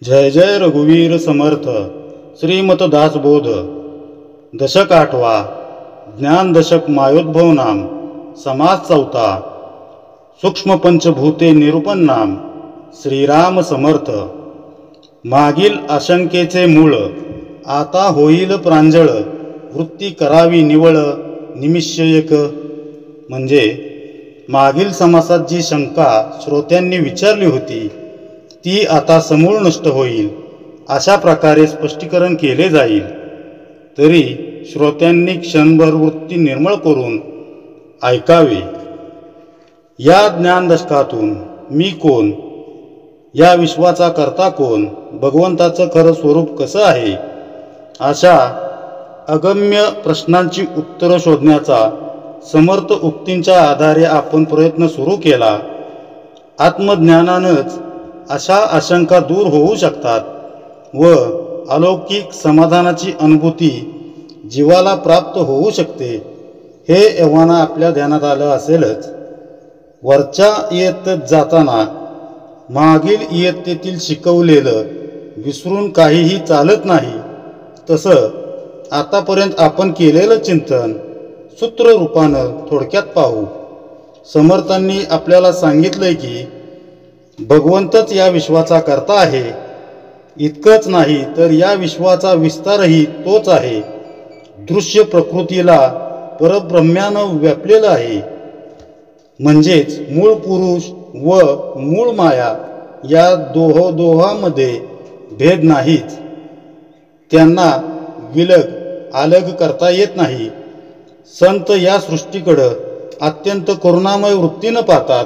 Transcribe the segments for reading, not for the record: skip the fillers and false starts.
जय जय रघुवीर समर्थ श्रीमत दासबोध दशक 8वा ज्ञान दशक मायोद्भव नाम समास 4 सूक्ष्म पंचभूते निरूपण नाम श्रीराम समर्थ। मागील आशंकेचे मूळ आता होईल प्रांजळ, वृत्ती करावी निवळ निमिषयक। म्हणजे मागील समासात जी शंका श्रोत्यांनी विचारली होती ती आता समूळ नष्ट होईल अशा प्रकारे स्पष्टीकरण केले जाईल। तरी श्रोत्यांनी क्षणभर वृत्ती निर्मळ करून ऐकावे। या ज्ञानदशकातून मी कोण, या विश्वाचा करता कोण, भगवंताचं खरं स्वरूप कसं आहे, अशा अगम्य प्रश्नांची उत्तरं शोधण्याचा समर्थ उक्तींच्या आधारे आपण प्रयत्न सुरू केला। आत्मज्ञानानंच अशा आशंका दूर होऊ शकतात व अलौकिक समाधानाची अनुभूती जीवाला प्राप्त होऊ शकते, हे एव्हाना आपल्या ध्यानात आलं असेलच। वरच्या इयत्तेत जाताना मागील इयत्तेतील शिकवलेलं विसरून काहीही चालत नाही। तसं आतापर्यंत आपण केलेलं चिंतन सूत्ररूपानं थोडक्यात पाहू। समर्थांनी आपल्याला सांगितलंय की भगवंतच या विश्वाचा कर्ता आहे। इतकंच नाही तर या विश्वाचा विस्तारही तोच आहे। दृश्य प्रकृतीला परब्रह्म्यानं व्यापलेलं आहे। म्हणजेच मूळ पुरुष व मूळ माया या दोहामध्ये भेद नाहीच। त्यांना विलग अलग करता येत नाही। संत या सृष्टीकडं अत्यंत करुणामय वृत्तीनं पाहतात।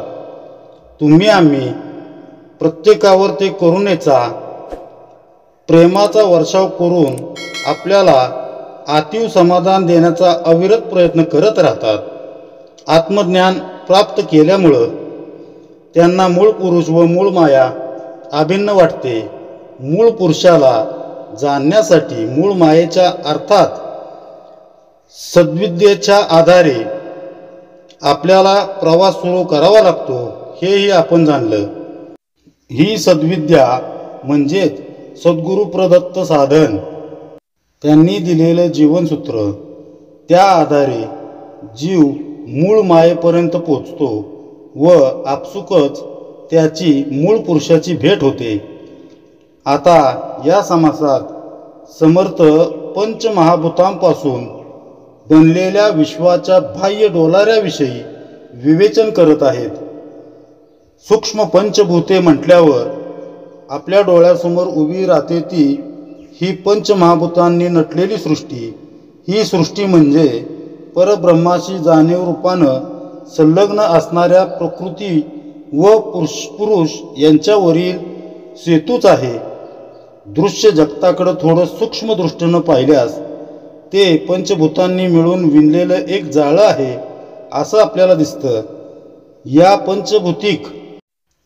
तुम्ही आम्ही प्रत्येकावर ते करुणेचा प्रेमाचा वर्षाव करून आपल्याला आतीव समाधान देण्याचा अविरत प्रयत्न करत राहतात। आत्मज्ञान प्राप्त केल्यामुळं त्यांना मूळ पुरुष व मूळ माया अभिन्न वाटते। मूळ पुरुषाला जाणण्यासाठी मूळ मायेच्या अर्थात सद्विद्येच्या आधारे आपल्याला प्रवास सुरू करावा लागतो, हेही आपण जाणलं। ही सद्विद्या म्हणजेच सद्गुरु प्रदत्त साधन, त्यांनी दिलेलं जीवनसूत्र। त्या आधारे जीव मूळ मायेपर्यंत पोचतो व आपसुकच त्याची मूळ पुरुषाची भेट होते। आता या समासात समर्थ पंचमहाभूतांपासून बनलेल्या विश्वाच्या बाह्य डोलाऱ्याविषयी विवेचन करत आहेत। सूक्ष्म पंचभूते म्हटल्यावर आपल्या डोळ्यासमोर उभी राहते ती ही पंचमहाभूतांनी नटलेली सृष्टी। ही सृष्टी म्हणजे परब्रह्माशी जाणीव रूपानं संलग्न असणाऱ्या प्रकृती व पुरुष यांच्यावरील सेतूच आहे। दृश्य जगताकडं थोडं सूक्ष्म दृष्टीनं पाहिल्यास ते पंचभूतांनी मिळून विणलेलं एक जाळं आहे असं आपल्याला दिसतं। या पंचभूतिक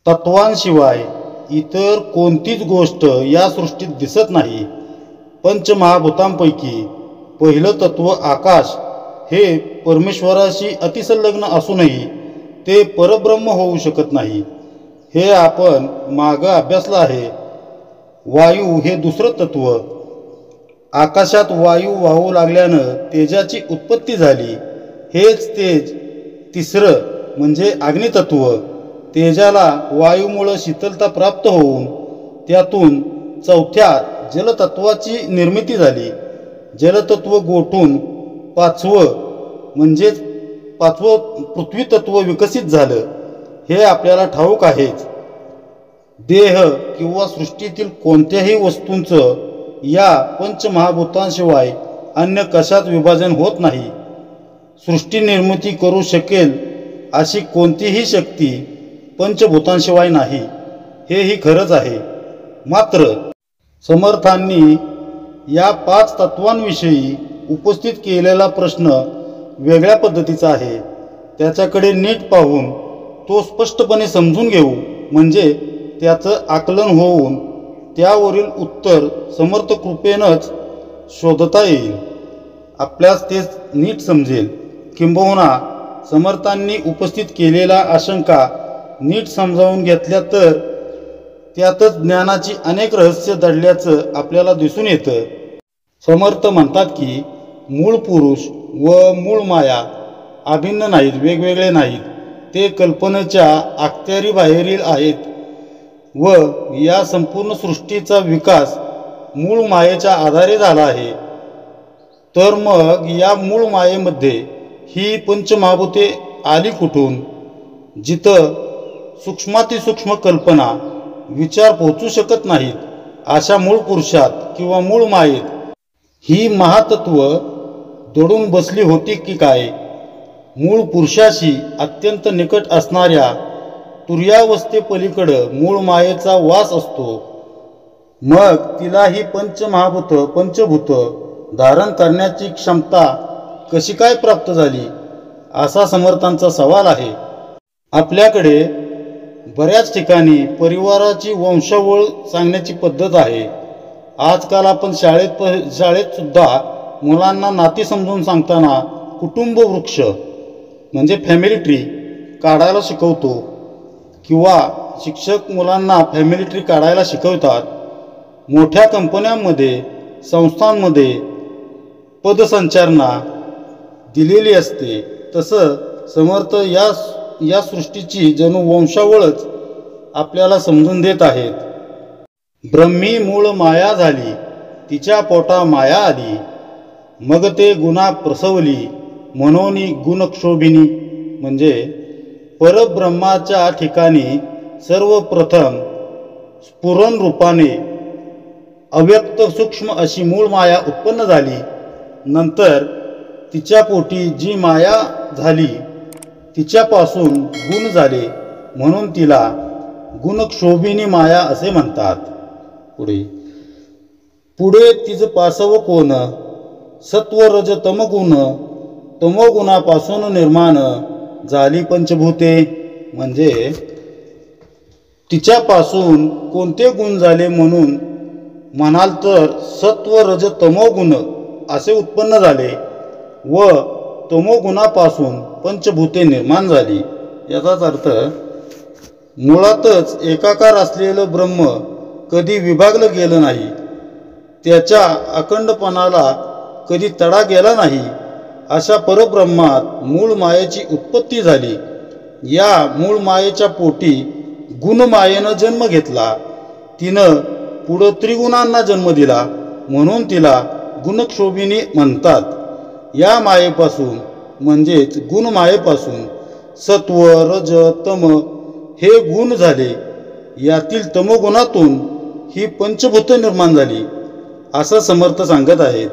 तत्वांशिवाय इतर कोणतीच गोष्ट या सृष्टीत दिसत नाही। पंचमहाभूतांपैकी पहिलं तत्व आकाश हे परमेश्वराशी अतिसंलग्न असूनही ते परब्रह्म होऊ शकत नाही, हे आपण मागं अभ्यासलं आहे। वायू हे दुसरं तत्व। आकाशात वायू वाहू लागल्यानं तेजाची उत्पत्ती झाली। हेच तेज तिसरं म्हणजे अग्नितत्व। तेजाला वायूमुळे शीतलता प्राप्त होऊन त्यातून चौथ्या जलतत्वाची निर्मिती झाली। जलतत्व गोठून पाचवं पृथ्वी तत्व विकसित झालं, हे आपल्याला ठाऊक आहेच। देह किंवा सृष्टीतील कोणत्याही वस्तूंचं या पंचमहाभूतांशिवाय अन्य कशात विभाजन होत नाही। सृष्टी निर्मिती करू शकेल अशी कोणतीही शक्ती पंचभूतांशिवाय नाही, हेही खरंच आहे। मात्र समर्थांनी या 5 तत्वांविषयी उपस्थित केलेला प्रश्न वेगळ्या पद्धतीचा आहे। त्याच्याकडे नीट पाहून तो स्पष्टपणे समजून घेऊ, म्हणजे त्याचं आकलन होऊन त्यावरील उत्तर समर्थ कृपेनंच शोधता येईल। आपल्यास ते नीट समजेल। किंबहुना समर्थांनी उपस्थित केलेल्या आशंका नीट समजावून घेतल्या तर त्यातच ज्ञानाची अनेक रहस्य दडल्याचं आपल्याला दिसून येतं. समर्थ म्हणतात की मूळ पुरुष व मूळ माया अभिन्न नाहीत, वेगवेगळे नाहीत. ते कल्पनेच्या अखत्यारीबाहेरील आहेत व या संपूर्ण सृष्टीचा विकास मूळ मायेच्या आधारे झाला आहे. तर मग या मूळ मायेमध्ये ही पंचमहाभूते आली कुठून? जिथं सूक्ष्मातिसूक्ष्म कल्पना विचार पोचू शकत नाहीत अशा मूळ पुरुषात किंवा मूळ मायेत ही महातत्व दडून बसली होती की काय? मूळ पुरुषाशी अत्यंत निकट असणाऱ्या तुर्यावस्थेपलीकडं मूळ मायेचा वास असतो. मग तिला ही पंचभूत धारण करण्याची क्षमता कशी काय प्राप्त झाली, असा समर्थांचा सवाल आहे. आपल्याकडे बऱ्याच ठिकाणी परिवाराची वंशावळ सांगण्याची पद्धत आहे. आजकाल आपण शाळेत सुद्धा मुलांना नाती समजून सांगताना कुटुंब वृक्ष म्हणजे फॅमिली ट्री काढायला शिकवतो किंवा शिक्षक मुलांना फॅमिली ट्री काढायला शिकवतात. मोठ्या कंपन्यांमध्ये संस्थांमध्ये पदसंचारणा दिलेली असते. तसं समर्थ या सृष्टीची जणू वंशावळच आपल्याला समजून देत आहेत. ब्रह्मी मूळ माया झाली, तिच्या पोटा माया आली. मग ते गुणा प्रसवली, मनोनी गुणक्षोभिनी. म्हणजे परब्रह्माच्या ठिकाणी सर्वप्रथम स्फुरण रूपाने अव्यक्त सूक्ष्म अशी मूळ माया उत्पन्न झाली. नंतर तिच्या पोटी जी माया झाली तिच्यापासून गुण झाले, म्हणून तिला गुणक्षोभिनी माया असे म्हणतात. पुढे तिचं पासव कोण? सत्व रज तमगुण, तमोगुणापासून निर्माण झाली पंचभूते. म्हणजे तिच्यापासून कोणते गुण झाले म्हणून म्हणाल तर सत्व रज तमोगुण असे उत्पन्न झाले व तमोगुणापासून पंचभूते निर्माण झाली. याचाच अर्थ मुळातच एकाकार असलेलं ब्रह्म कधी विभागलं गेलं नाही, त्याच्या अखंडपणाला कधी तडा गेला नाही. अशा परब्रह्मात मूळ मायेची उत्पत्ती झाली. या मूळ मायेच्या पोटी गुणमायेनं जन्म घेतला. तिनं पुढं त्रिगुणांना जन्म दिला, म्हणून तिला गुणक्षोभिनी म्हणतात. या मायेपासून म्हणजेच गुणमायेपासून सत्व रज तम हे गुण झाले. यातील तमोगुणातून ही पंचभूत निर्माण झाली असं समर्थ सांगत आहेत.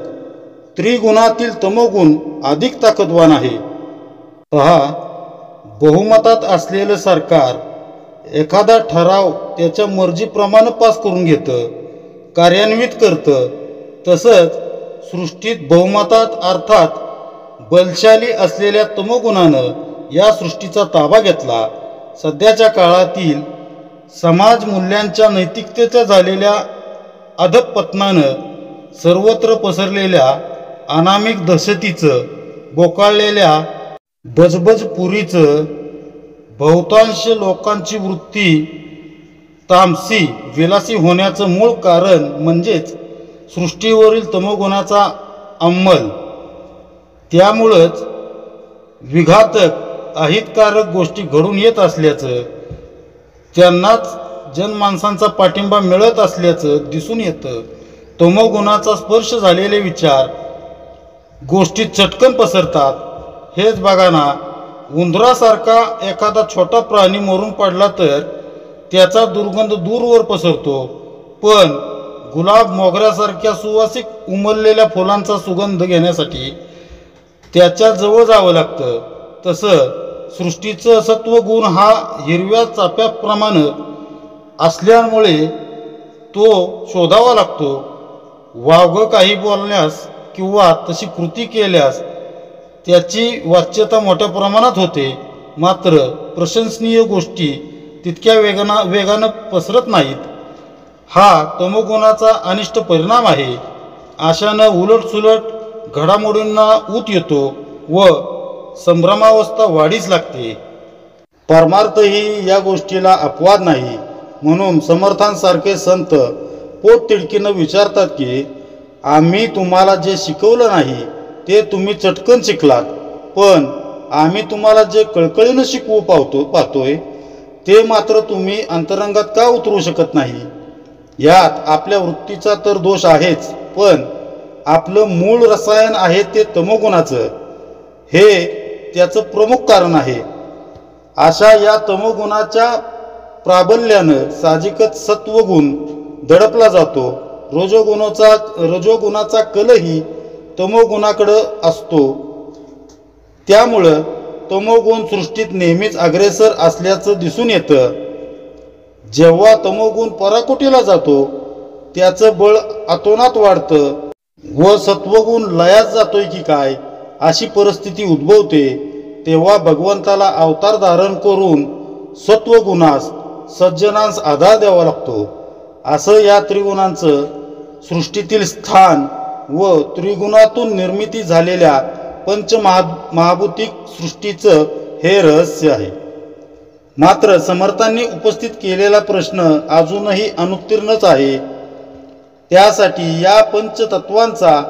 त्रिगुणातील तमोगुण अधिक ताकदवान आहे. पहा, बहुमतात असलेलं सरकार एखादा ठराव त्याच्या मर्जीप्रमाणे पास करून घेतं, कार्यान्वित करतं. तसंच सृष्टीत बहुमतात अर्थात बलशाली असलेल्या तमोगुणानं या सृष्टीचा ताबा घेतला. सध्याच्या काळातील समाज मूल्यांच्या नैतिकतेच्या झालेल्या अधःपतनानं सर्वत्र पसरलेल्या अनामिक दहशतीचं, बोकाळलेल्या बजबजपुरीचं, बहुतांश लोकांची वृत्ती तामसी विलासी होण्याचं मूळ कारण म्हणजेच सृष्टीवरील तमोगुणाचा अंमल. त्यामुळंच विघातक अहितकारक गोष्टी घडून येत असल्याचं, त्यांनाच जनमानसांचा पाठिंबा मिळत असल्याचं दिसून येतं. तमोगुणाचा स्पर्श झालेले विचार गोष्टी चटकन पसरतात. हेच बघा ना, उंदरासारखा एखादा छोटा प्राणी मरून पडला तर त्याचा दुर्गंध दूरवर पसरतो, पण गुलाब मोगऱ्यासारख्या सुवासिक उमललेल्या फुलांचा सुगंध घेण्यासाठी त्याच्या जवळ जावं लागतं. तसं सृष्टीचं सत्वगुण हा हिरव्या चाफ्याप्रमाणे असल्यामुळे तो शोधावा लागतो. वावगं काही बोलण्यास किंवा तशी कृती केल्यास त्याची वाच्यता मोठ्या प्रमाणात होते, मात्र प्रशंसनीय गोष्टी तितक्या वेगानं पसरत नाहीत. हा तमोगुणाचा अनिष्ट परिणाम आहे. अशानं उलटसुलट घडामोडींना ऊत येतो व संभ्रमावस्था वाढीस लागते. परमार्थ ही या गोष्टीला अपवाद नाही. म्हणून समर्थांसारखे संत पोटतिडकीनं विचारतात की आम्ही तुम्हाला जे शिकवलं नाही ते तुम्ही चटकन शिकलात, पण आम्ही तुम्हाला जे कळकळीनं शिकवू पाहतोय ते मात्र तुम्ही अंतरंगात का उतरवू शकत नाही. यात आपल्या वृत्तीचा तर दोष आहेच, पण आपलं मूळ रसायन आहे ते तमोगुणाचं, हे त्याचं प्रमुख कारण आहे. अशा या तमोगुणाच्या प्राबल्यानं साहजिकच सत्वगुण दडपला जातो. रजोगुणाचा कलही तमोगुणाकडं असतो. त्यामुळं तमोगुण सृष्टीत नेहमीच अग्रेसर असल्याचं दिसून येतं. जेव्हा तमोगुण पराकोटीला जातो त्याचं बळ अतोनात वाढतं व सत्वगुण लयास जातोय की काय अशी परिस्थिती उद्भवते. तेव्हा भगवंताला अवतार धारण करून सत्वगुणास सज्जनांस आधार द्यावा लागतो. असं या त्रिगुणांचं सृष्टीतील स्थान व त्रिगुणातून निर्मिती झालेल्या पंचमहाभूतिक सृष्टीचं हे रहस्य आहे. मात्र समर्थांनी उपस्थित केलेला प्रश्न अजूनही अनुत्तीर्णच आहे. त्यासाठी या पंचतत्वांचा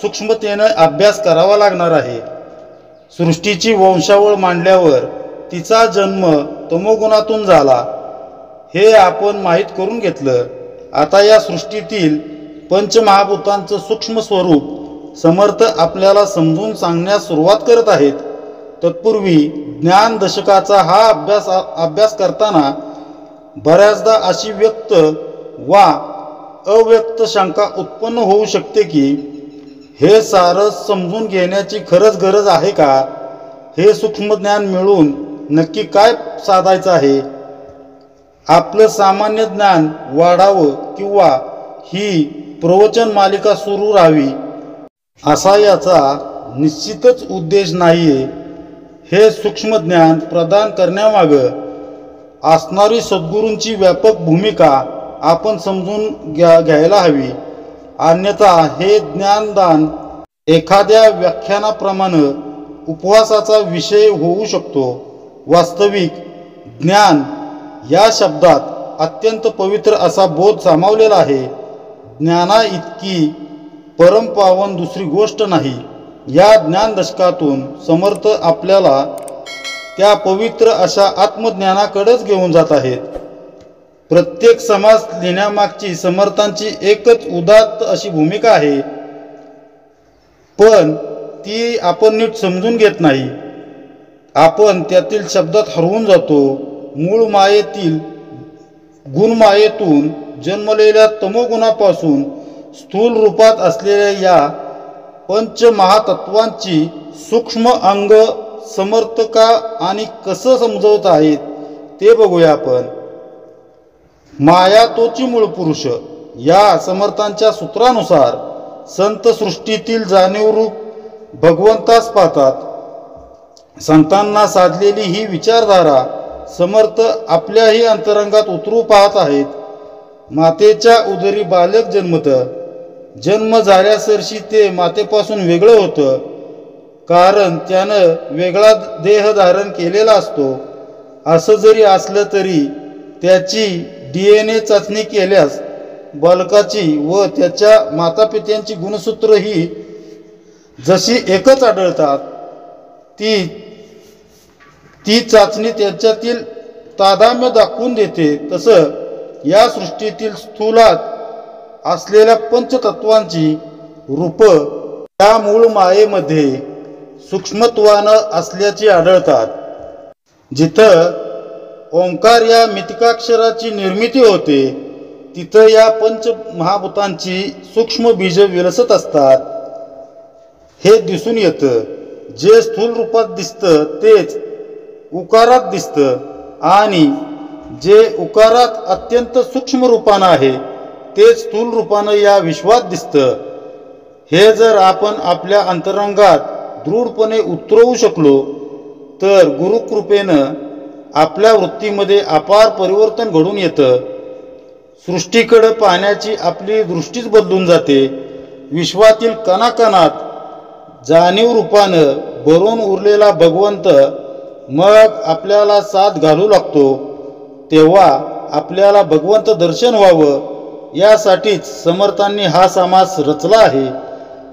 सूक्ष्मतेनं अभ्यास करावा लागणार आहे. सृष्टीची वंशावळ मांडल्यावर तिचा जन्म तमोगुणातून झाला हे आपण माहीत करून घेतलं. आता या सृष्टीतील पंचमहाभूतांचं सूक्ष्म स्वरूप समर्थ आपल्याला समजून सांगण्यास सुरुवात करत आहेत. तत्पूर्वी ज्ञान दशकाचा हा अभ्यास करताना बऱ्याचदा अशी व्यक्त वा अव्यक्त शंका उत्पन्न होऊ शकते की हे सारं समजून घेण्याची खरंच गरज आहे का? हे सूक्ष्म ज्ञान मिळून नक्की काय साधायचं आहे? आपलं सामान्य ज्ञान वाढावं किंवा ही प्रवचन मालिका सुरू राहावी असा याचा निश्चितच उद्देश नाहीये. हे सूक्ष्म ज्ञान प्रदान करण्यामागं असणारी सद्गुरूंची व्यापक भूमिका आपण समजून घ्यायला हवी. अन्यथा हे ज्ञानदान एखाद्या व्याख्यानाप्रमाणे उपवासाचा विषय होऊ शकतो. वास्तविक ज्ञान या शब्दात अत्यंत पवित्र असा बोध सामावलेला आहे. ज्ञाना इतकी परमपावन दुसरी गोष्ट नाही. या ज्ञानदशकातून समर्थ आपल्याला त्या पवित्र अशा आत्मज्ञानाकडेच घेऊन जात आहेत. प्रत्येक समाज लिहिण्यामागची समर्थांची एकच उदात्त अशी भूमिका आहे, पण ती आपण नीट समजून घेत नाही. आपण त्यातील शब्दात हरवून जातो. मूळ मायेतील गुणमायेतून जन्मलेल्या तमोगुणापासून स्थूल रूपात असलेल्या या पंचमहातत्वांची सूक्ष्म अंग समर्थ का आणि कसं समजवत आहेत ते बघूया आपण. माया तोची मूळ पुरुष या समर्थांच्या सूत्रानुसार संत सृष्टीतील जाणीवरूप भगवंतास पाहतात. संतांना साधलेली ही विचारधारा समर्थ आपल्याही अंतरंगात उतरू पाहत आहेत. मातेच्या उदरी बालक जन्मतं. जन्म झाल्यासरशी ते मातेपासून वेगळं होतं, कारण त्यानं वेगळा देह धारण केलेला असतो. असं जरी असलं तरी त्याची DNA चाचणी केल्यास बालकाची व त्याच्या मातापित्यांची गुणसूत्र ही जशी एकच आढळतात, ती चाचणी त्याच्यातील तादाम्य दाखवून देते. तसं या सृष्टीतील स्थूलात असलेल्या पंचतत्वांची रूप त्या मूळ मायेमध्ये सूक्ष्मत्वानं असल्याची आढळतात. जिथं ओंकार या मितिकाक्षराची निर्मिती होते तिथं या पंचमहाभूतांची सूक्ष्म बीज विलसत असतात हे दिसून येतं. जे स्थूल रूपात दिसतं तेच उकारात दिसतं आणि जे उकारात अत्यंत सूक्ष्म रूपानं आहे तेच स्थूल रूपानं या विश्वात दिसतं. हे जर आपण आपल्या अंतरंगात दृढपणे उतरवू शकलो तर गुरुकृपेनं आपल्या वृत्तीमध्ये अपार परिवर्तन घडून येतं. सृष्टीकडे पाहण्याची आपली दृष्टीच बदलून जाते. विश्वातील कणाकणात जाणीव रूपानं भरून उरलेला भगवंत मग आपल्याला साथ घालू लागतो. तेव्हा आपल्याला भगवंत दर्शन व्हावं यासाठीच समर्थांनी हा समास रचला आहे.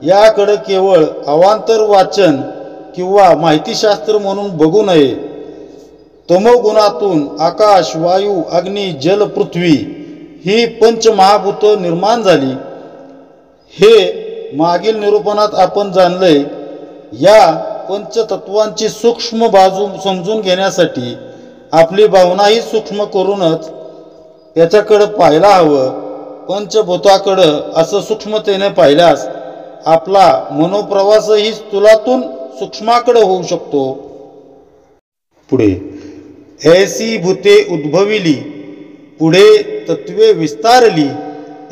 याकडे केवळ अवांतर वाचन किंवा माहितीशास्त्र म्हणून बघू नये. तमोगुणातून आकाश, वायू, अग्नी, जल, पृथ्वी ही पंचमहाभूत निर्माण झाली. हे मागील निरूपणात आपण जाणले. या पंचतत्वांची सूक्ष्म बाजू समजून घेण्यासाठी आपली भावनाही सूक्ष्म करूनच त्याच्याकडे पाहायला हवं. पंचभूताकडं असं सूक्ष्मतेने पाहिल्यास आपला मनोप्रवासही स्थूलातून सूक्ष्माकडे होऊ शकतो. पुढे ऐसी भूते उद्भविली, पुढे तत्वे विस्तारली,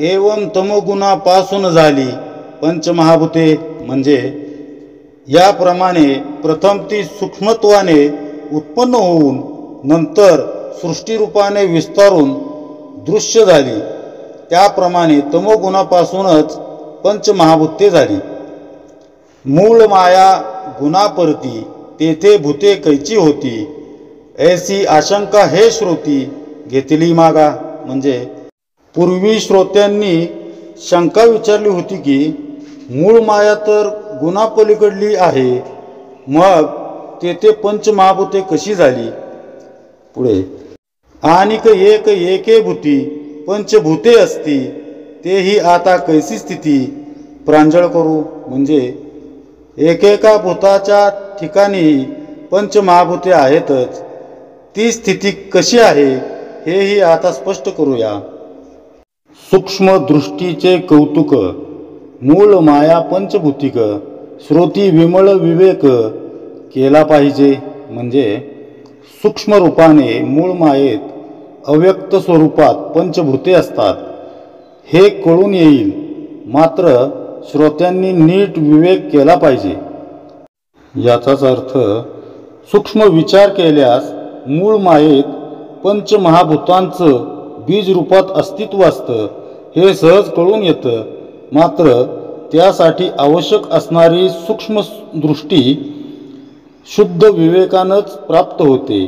एवं तमोगुणापासून झाली पंचमहाभूते. म्हणजे याप्रमाणे प्रथम ती सूक्ष्मत्वाने उत्पन्न होऊन नंतर सृष्टीरूपाने विस्तारून दृश्य झाली. त्याप्रमाणे तमोगुणापासूनच पंचमहाभूते झाली. मूळ माया गुणापरती, तेथे भूते कैची होती, ऐसी आशंका हे श्रोती घेतली मागा. म्हणजे पूर्वी श्रोत्यांनी शंका विचारली होती की मूळ माया तर गुणापलीकडली आहे, मग तेथे पंचमहाभूते कशी झाली. पुढे आणिक एक एके भूती पंचभूते असती, तेही आता कैसी स्थिती प्रांजळ करू. म्हणजे एकेका भूताच्या ठिकाणी पंचमहाभूते आहेतच, ती स्थिती कशी आहे हेही आता स्पष्ट करूया. सूक्ष्म दृष्टीचे कौतुक, मूळ माया पंचभूतिक, श्रोती विमळ विवेक केला पाहिजे. म्हणजे सूक्ष्म रूपाने मूळ मायेत अव्यक्त स्वरूपात पंचभूते असतात हे कळून येईल. मात्र श्रोत्यांनी नीट विवेक केला पाहिजे. याचाच अर्थ सूक्ष्म विचार केल्यास मूळ मायेत पंचमहाभूतांचं बीज रूपात अस्तित्व असतं हे सहज कळून येतं. मात्र त्यासाठी आवश्यक असणारी सूक्ष्म दृष्टी शुद्ध विवेकानंच प्राप्त होते.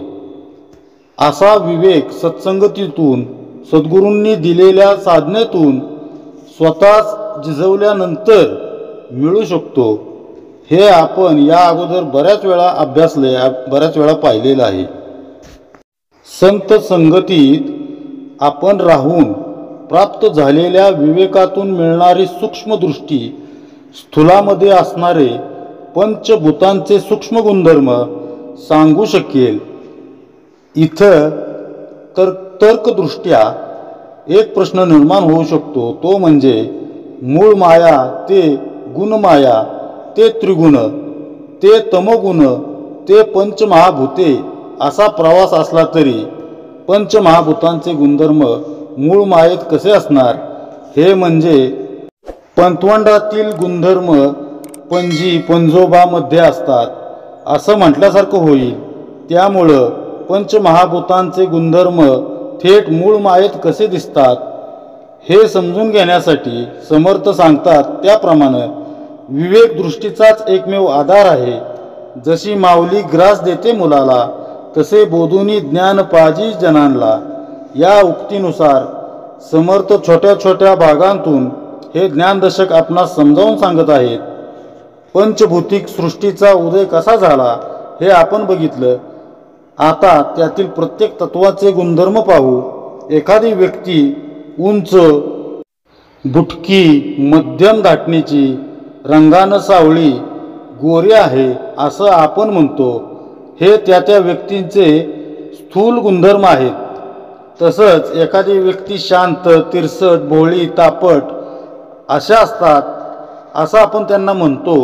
असा विवेक सत्संगतीतून, सद्गुरूंनी दिलेल्या साधनेतून स्वतःच जिजवल्यानंतर मिळू शकतो. हे आपण या अगोदर बऱ्याच वेळा पाहिलेलं आहे. संत संगतीत आपण राहून प्राप्त झालेल्या विवेकातून मिळणारी सूक्ष्म दृष्टी स्थूलामध्ये असणारे पंचभूतांचे सूक्ष्म गुणधर्म सांगू शकेल. इथं तर तर्कदृष्ट्या एक प्रश्न निर्माण होऊ शकतो, तो म्हणजे मूळ माया ते गुणमाया ते त्रिगुण ते तमोगुण ते पंचमहाभूते असा प्रवास असला तरी पंचमहाभूतांचे गुणधर्म मूळ मायेत कसे असणार. हे म्हणजे पंतवंडातील गुणधर्म पणजी पंजोबामध्ये असतात असं म्हटल्यासारखं होईल. त्यामुळं पंचमहाभूतांचे गुणधर्म थेट मूळ मायेत कसे दिसतात हे समजून घेण्यासाठी समर्थ सांगतात त्याप्रमाणे विवेक दृष्टीचाच एकमेव आधार आहे. जशी माऊली ग्रास देते मुलाला, तसे बोधुनी ज्ञान पाजी जनांना. या उक्तीनुसार समर्थ छोट्या छोट्या भागांतून हे ज्ञानदशक आपणास समजावून सांगत आहेत. पंचभौतिक सृष्टीचा उदय कसा झाला हे आपण बघितलं. आता त्यातील प्रत्येक तत्वाचे गुणधर्म पाहू. एखादी व्यक्ती उंच, बुटकी, मध्यम धाटणीची, रंगानं सावळी, गोरी आहे असं आपण म्हणतो. हे त्या व्यक्तींचे स्थूल गुणधर्म आहेत. तसंच एखादी व्यक्ती शांत, तिरसट, भोळी, तापट अशा असतात असं आपण त्यांना म्हणतो.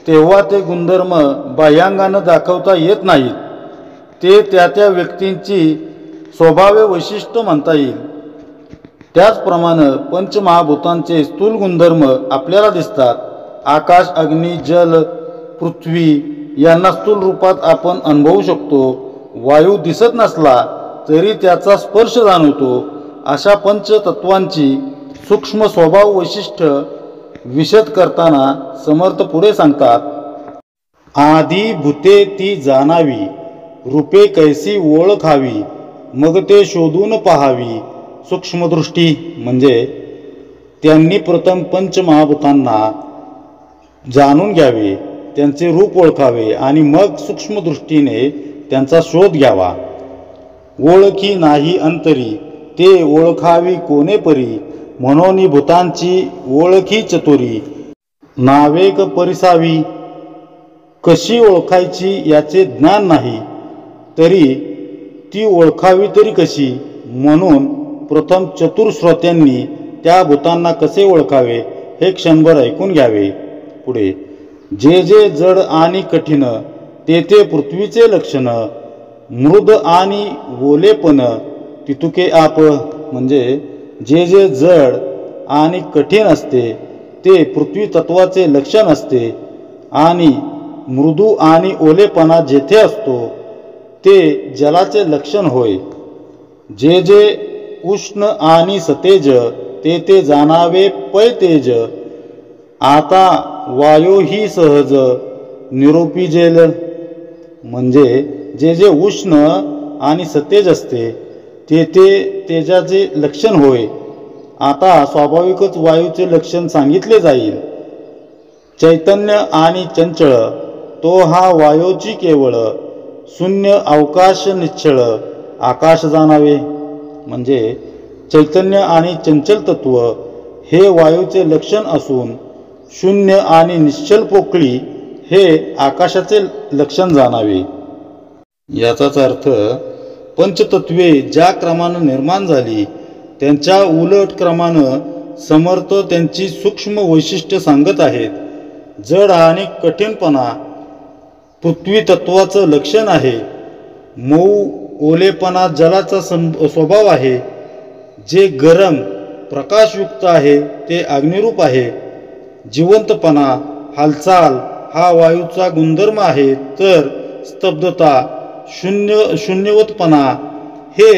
तेव्हा ते गुणधर्म बाह्यांगानं दाखवता येत नाहीत. ते त्या व्यक्तींची स्वभाव वैशिष्ट्य म्हणता येईल. त्याचप्रमाणे पंचमहाभूतांचे स्थूल गुणधर्म आपल्याला दिसतात. आकाश, अग्नी, जल, पृथ्वी यांना स्थूल रूपात आपण अनुभवू शकतो. वायू दिसत नसला तरी त्याचा स्पर्श जाणवतो. अशा पंचतत्वांची सूक्ष्म स्वभाव वैशिष्ट्य विशद करताना समर्थ पुढे सांगतात. आधी भूते ती जाणावी, रूपे कैसी ओळखावी, मग ते शोधून पाहावी. सूक्ष्मदृष्टी म्हणजे त्यांनी प्रथम पंचमहाभूतांना जाणून घ्यावे, त्यांचे रूप ओळखावे आणि मग सूक्ष्मदृष्टीने त्यांचा शोध घ्यावा. ओळखी नाही अंतरी ते ओळखावी कोणे परी, म्हणून भूतांची ओळखी चतुरी. नावेक परिसावी कशी ओळखायची याचे ज्ञान नाही, तरी ती ओळखावी तरी कशी, म्हणून प्रथम चतुर श्रोत्यांनी त्या भूतांना कसे ओळखावे हे क्षणभर ऐकून घ्यावे. पुढे जे जे जड आणि कठीण ते ते पृथ्वीचे लक्षण, मृद आणि ओलेपण तितुके आप. म्हणजे जे जे जड आणि कठीण असते ते पृथ्वी तत्वाचे लक्षण असते आणि मृदू आणि ओलेपणा जेथे असतो ते जलाचे लक्षण होय. जे जे उष्ण आणि सतेज ते ते जाणावे पै तेज, आता वायू ही सहज निरोपी जेल. म्हणजे जे जे उष्ण आणि सतेज असते ते ते तेजाचे लक्षण होय. आता स्वाभाविकच वायूचे लक्षण सांगितले जाईल. चैतन्य आणि चंचळ तो हा वायूची केवळ, शून्य अवकाश निश्चळ आकाश जाणावे. म्हणजे चैतन्य आणि चंचल तत्व हे वायूचे लक्षण असून शून्य आणि निश्चल पोकळी हे आकाशाचे लक्षण जाणावे. याचाच अर्थ पंचतत्वे ज्या क्रमानं निर्माण झाली त्यांच्या उलट क्रमानं समर्थ त्यांची सूक्ष्म वैशिष्ट्य सांगत आहेत. जड आणि कठीणपणा पृथ्वी तत्वाचं लक्षण आहे. मऊ ओलेपणा जलाचा स्वभाव आहे. जे गरम प्रकाशयुक्त आहे ते अग्निरूप आहे. जिवंतपणा हालचाल हा वायूचा गुणधर्म आहे, तर स्तब्धता शून्यवतपणा हे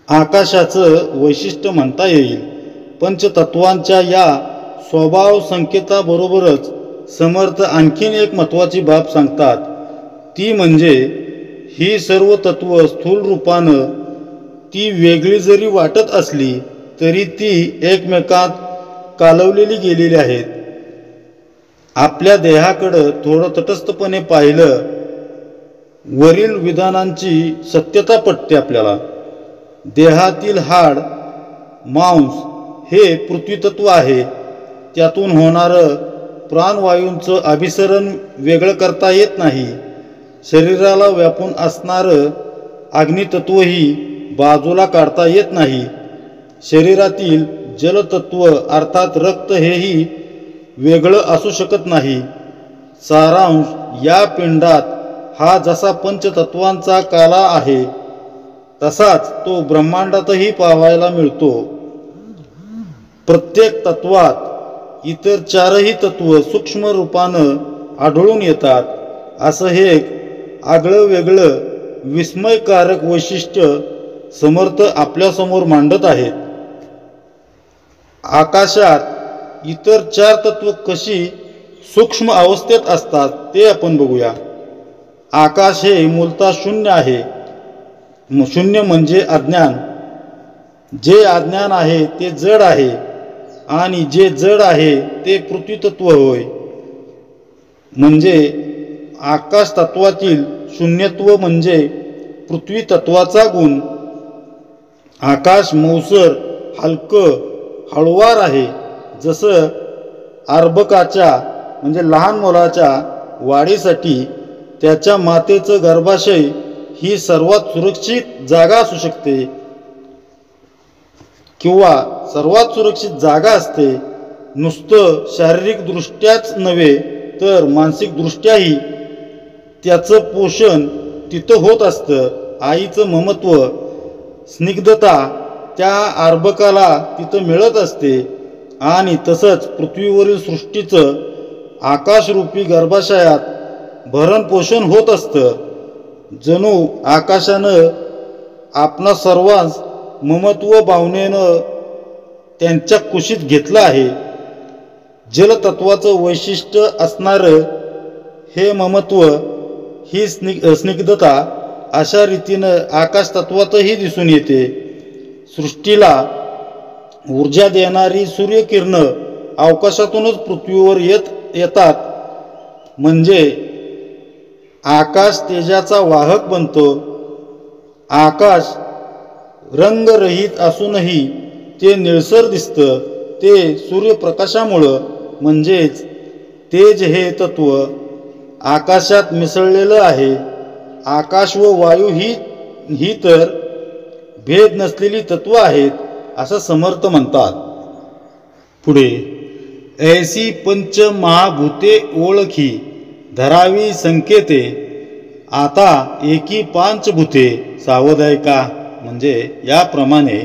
आकाशाचं वैशिष्ट्य म्हणता येईल. पंचतत्वांच्या या स्वभाव संकेताबरोबरच समर्थ आणखीन एक महत्त्वाची बाब सांगतात. ती म्हणजे ही सर्व तत्व स्थूल रूपानं ती वेगळी जरी वाटत असली तरी ती एकमेकात कालवलेली गेलेली आहेत. आपल्या देहाकडं थोडं तटस्थपणे पाहिलं वरील विधानांची सत्यता पटते आपल्याला. देहातील हाड मांस हे पृथ्वीतत्व आहे. त्यातून होणारं प्राणवायूंचं अभिसरण वेगळं करता येत नाही. शरीराला व्यापून असणारं अग्नितत्वही बाजूला काढता येत नाही. शरीरातील जलतत्व अर्थात रक्त हेही वेगळं असू शकत नाही. सारांश या पिंडात हा जसा पंचतत्वांचा काला आहे तसाच तो ब्रह्मांडातही पाहायला मिळतो. प्रत्येक तत्वात इतर चारही तत्व सूक्ष्म रूपानं आढळून येतात. असं हे एक आगळं वेगळं विस्मयकारक वैशिष्ट्य समर्थ आपल्यासमोर मांडत आहेत. आकाशात इतर चार तत्व कशी सूक्ष्म अवस्थेत असतात ते आपण बघूया. आकाश हे मूलतः शून्य आहे. शून्य म्हणजे अज्ञान. जे अज्ञान आहे ते जड आहे आणि जे जड आहे ते पृथ्वीतत्व होय. म्हणजे आकाश तत्वातील शून्यत्व म्हणजे पृथ्वी तत्वाचा गुण. आकाश मौसर हलकं हळुवार आहे. जसं अर्भकाच्या म्हणजे लहान मुलाच्या वाढीसाठी त्याच्या मातेचं गर्भाशय ही सर्वात सुरक्षित जागा असू शकते किंवा सर्वात सुरक्षित जागा असते. नुसतं शारीरिकदृष्ट्याच नव्हे तर मानसिकदृष्ट्याही त्याचं पोषण तिथं होत असतं. आईचं ममत्व स्निग्धता त्या अर्भकाला तिथं मिळत असते आणि तसंच पृथ्वीवरील सृष्टीचं आकाशरूपी गर्भाशयात भरण पोषण होत असतं. जणू आकाशानं आपणा सर्वांस ममत्व भावनेनं त्यांच्या कुशीत घेतलं आहे. जलतत्वाचं वैशिष्ट्य असणारं हे ममत्व ही स्निग्धता अशा रीतीनं आकाश तत्वातही दिसून येते. सृष्टीला ऊर्जा देणारी सूर्यकिरणं अवकाशातूनच पृथ्वीवर येतात, म्हणजे आकाश तेजाचा वाहक बनतो. आकाश रंगरहित असूनही ते निळसर दिसतं. ते सूर्यप्रकाशामुळं, म्हणजेच तेज हे तत्व आकाशात मिसळलेलं आहे. आकाश व वायू ही तर भेद नसलेली तत्व आहेत असं समर्थ म्हणतात. पुढे, ऐसी पंच महाभूते ओळखी धरावी संकेते, आता एकी पांचभूते सावध ऐका. म्हणजे याप्रमाणे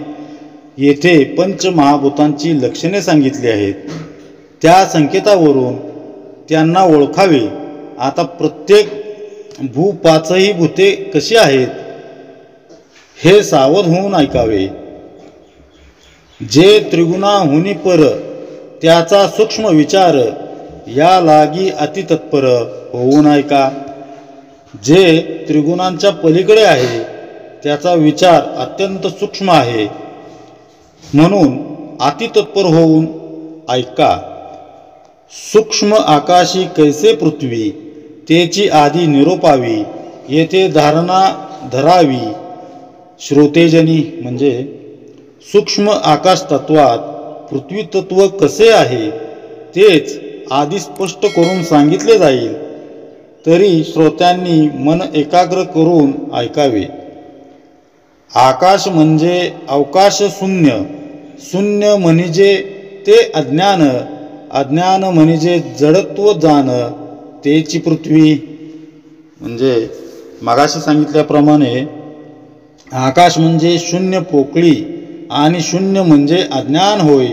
येथे पंचमहाभूतांची लक्षणे सांगितली आहेत. त्या संकेतावरून त्यांना ओळखावे. आता प्रत्येक पाचही भूते कशी आहेत हे सावध होऊन ऐकावे. जे त्रिगुणाहुनी पर त्याचा सूक्ष्म विचार, या लागी अतितत्पर होऊन ऐका. जे त्रिगुणांच्या पलीकडे आहे त्याचा विचार अत्यंत सूक्ष्म आहे, म्हणून अतितत्पर होऊन ऐका. सूक्ष्म आकाशी कैसे पृथ्वी, तेची आधी निरोपावी, येथे धारणा धरावी श्रोतेजनी. म्हणजे सूक्ष्म आकाश तत्वात पृथ्वी तत्व कसे आहे तेच आधी स्पष्ट करून सांगितले जाईल, तरी श्रोत्यांनी मन एकाग्र करून ऐकावे. आकाश म्हणजे अवकाश शून्य, शून्य म्हणजे ते अज्ञान, अज्ञान म्हणजे जडत्व जाण, तेची पृथ्वी. म्हणजे मगाशी सांगितल्याप्रमाणे आकाश म्हणजे शून्य पोकळी आणि शून्य म्हणजे अज्ञान होय,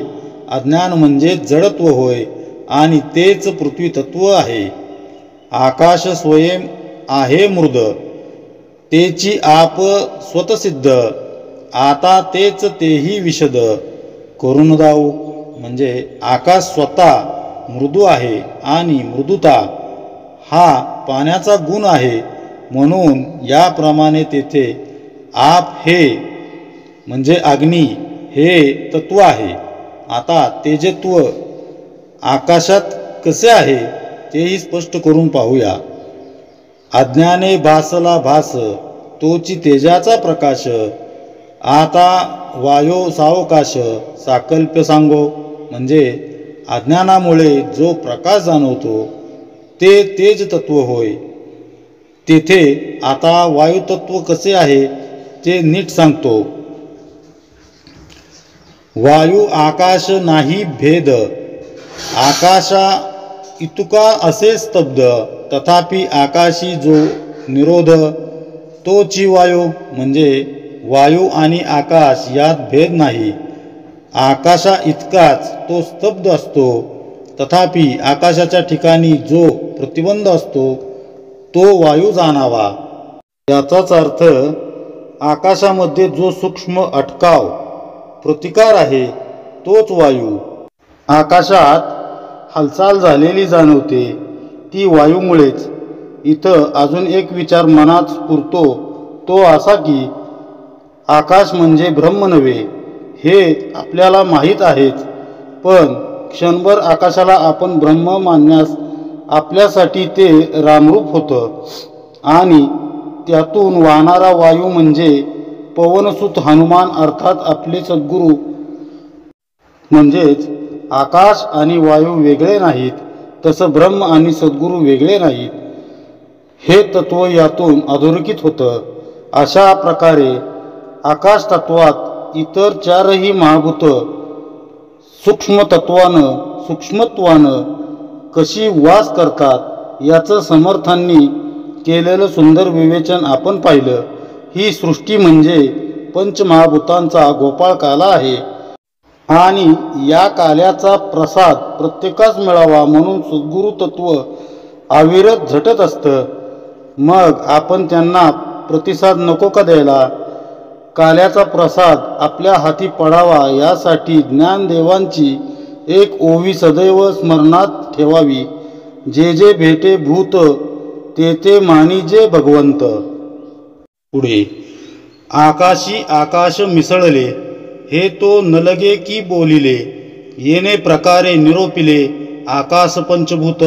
अज्ञान म्हणजे जडत्व होय आणि तेच पृथ्वी तत्व आहे. आकाश स्वयं आहे मृद, तेची आप स्वतसिद्ध, आता तेच तेही विशद करून दाऊ. म्हणजे आकाश स्वतः मृदू आहे आणि मृदुता हा पाण्याचा गुण आहे, म्हणून याप्रमाणे तेथे आप हे म्हणजे अग्नी हे तत्व आहे. आता तेजत्व आकाशात कसे आहे तेही स्पष्ट करून पाहूया. अज्ञाने भासला भास, तोची तेजाचा प्रकाश, आता वायो सावकाश साकल्प्य सांगो. म्हणजे अज्ञानामुळे जो प्रकाश जाणवतो ते तेज तत्व होय. तेथे आता वायुतत्व कसे आहे ते नीट सांगतो. वायू आकाश नाही भेद, आकाशा इतुका असे स्तब्ध, तथापि आकाशी जो निरोध, तोची वायू. म्हणजे वायू आणि आकाश यात भेद नाही. आकाशा इतकाच तो स्तब्ध असतो, तथापि आकाशाच्या ठिकाणी जो प्रतिबंध असतो तो वायू जाणावा. याचाच अर्थ आकाशामध्ये जो सूक्ष्म अटकाव प्रतिकार आहे तोच वायू. आकाशात हालचाल झालेली जाणवते ती वायूमुळेच. इथं अजून एक विचार मनात स्फुरतो, तो असा की आकाश म्हणजे ब्रह्म नव्हे हे आपल्याला माहीत आहेच, पण क्षणभर आकाशाला आपण ब्रह्म मानण्यास आपल्यासाठी ते रामरूप होतं आणि त्यातून वाहणारा वायू म्हणजे पवनसुत हनुमान अर्थात आपले सद्गुरू. म्हणजेच आकाश आणि वायू वेगळे नाहीत, तसं ब्रह्म आणि सद्गुरू वेगळे नाहीत. हे तत्व यातून अधोरेखित होतं. अशा प्रकारे आकाश तत्वात इतर चारही महाभूत सूक्ष्मत्वानं कशी वास करतात याचं समर्थांनी केलेलं सुंदर विवेचन आपण पाहिलं. ही सृष्टी म्हणजे पंचमहाभूतांचा गोपाळ काला आहे आणि या काल्याचा प्रसाद प्रत्येकास मिळावा म्हणून सद्गुरु तत्व अविरत झटत असतं. मग आपण त्यांना प्रतिसाद नको का द्यायला? काल्याचा प्रसाद आपल्या हाती पडावा यासाठी ज्ञानदेवांची एक ओवी सदैव स्मरणात ठेवावी. जे जे भेटे भूत ते ते मानिजे भगवंत. पुढे आकाशी आकाश मिसळले, हे तो नलगे की बोलिले, येणे प्रकारे निरोपिले आकाश पंचभूत.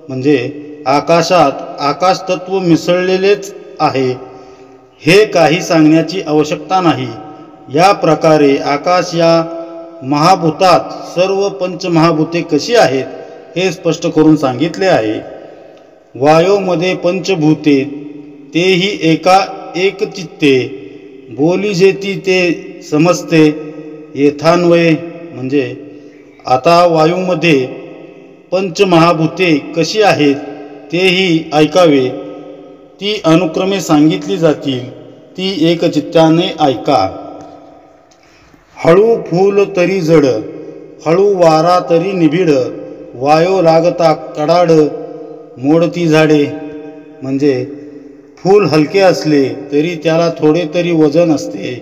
म्हणजे आकाशात आकाश तत्व मिसळलेलेच आहे, हे काही सांगण्याची आवश्यकता नाही. या प्रकारे आकाश या महाभूतात सर्व पंचमहाभूते कशी आहेत हे स्पष्ट करून सांगितले आहे. वायोमध्ये पंचभूते, तेही एका एकचित्ते, बोली जेती ते समजते येथान्वये. म्हणजे आता वायूमध्ये पंचमहाभूते कशी आहेत तेही ऐकावे, ती अनुक्रमे सांगितली जातील, ती एकचित्ताने ऐका. हळू फूल तरी जड, हळू वारा तरी निबिड, वायो लागता कडाड, मोडती झाडे. म्हणजे फूल हलके असले तरी त्याला थोडे तरी वजन असते,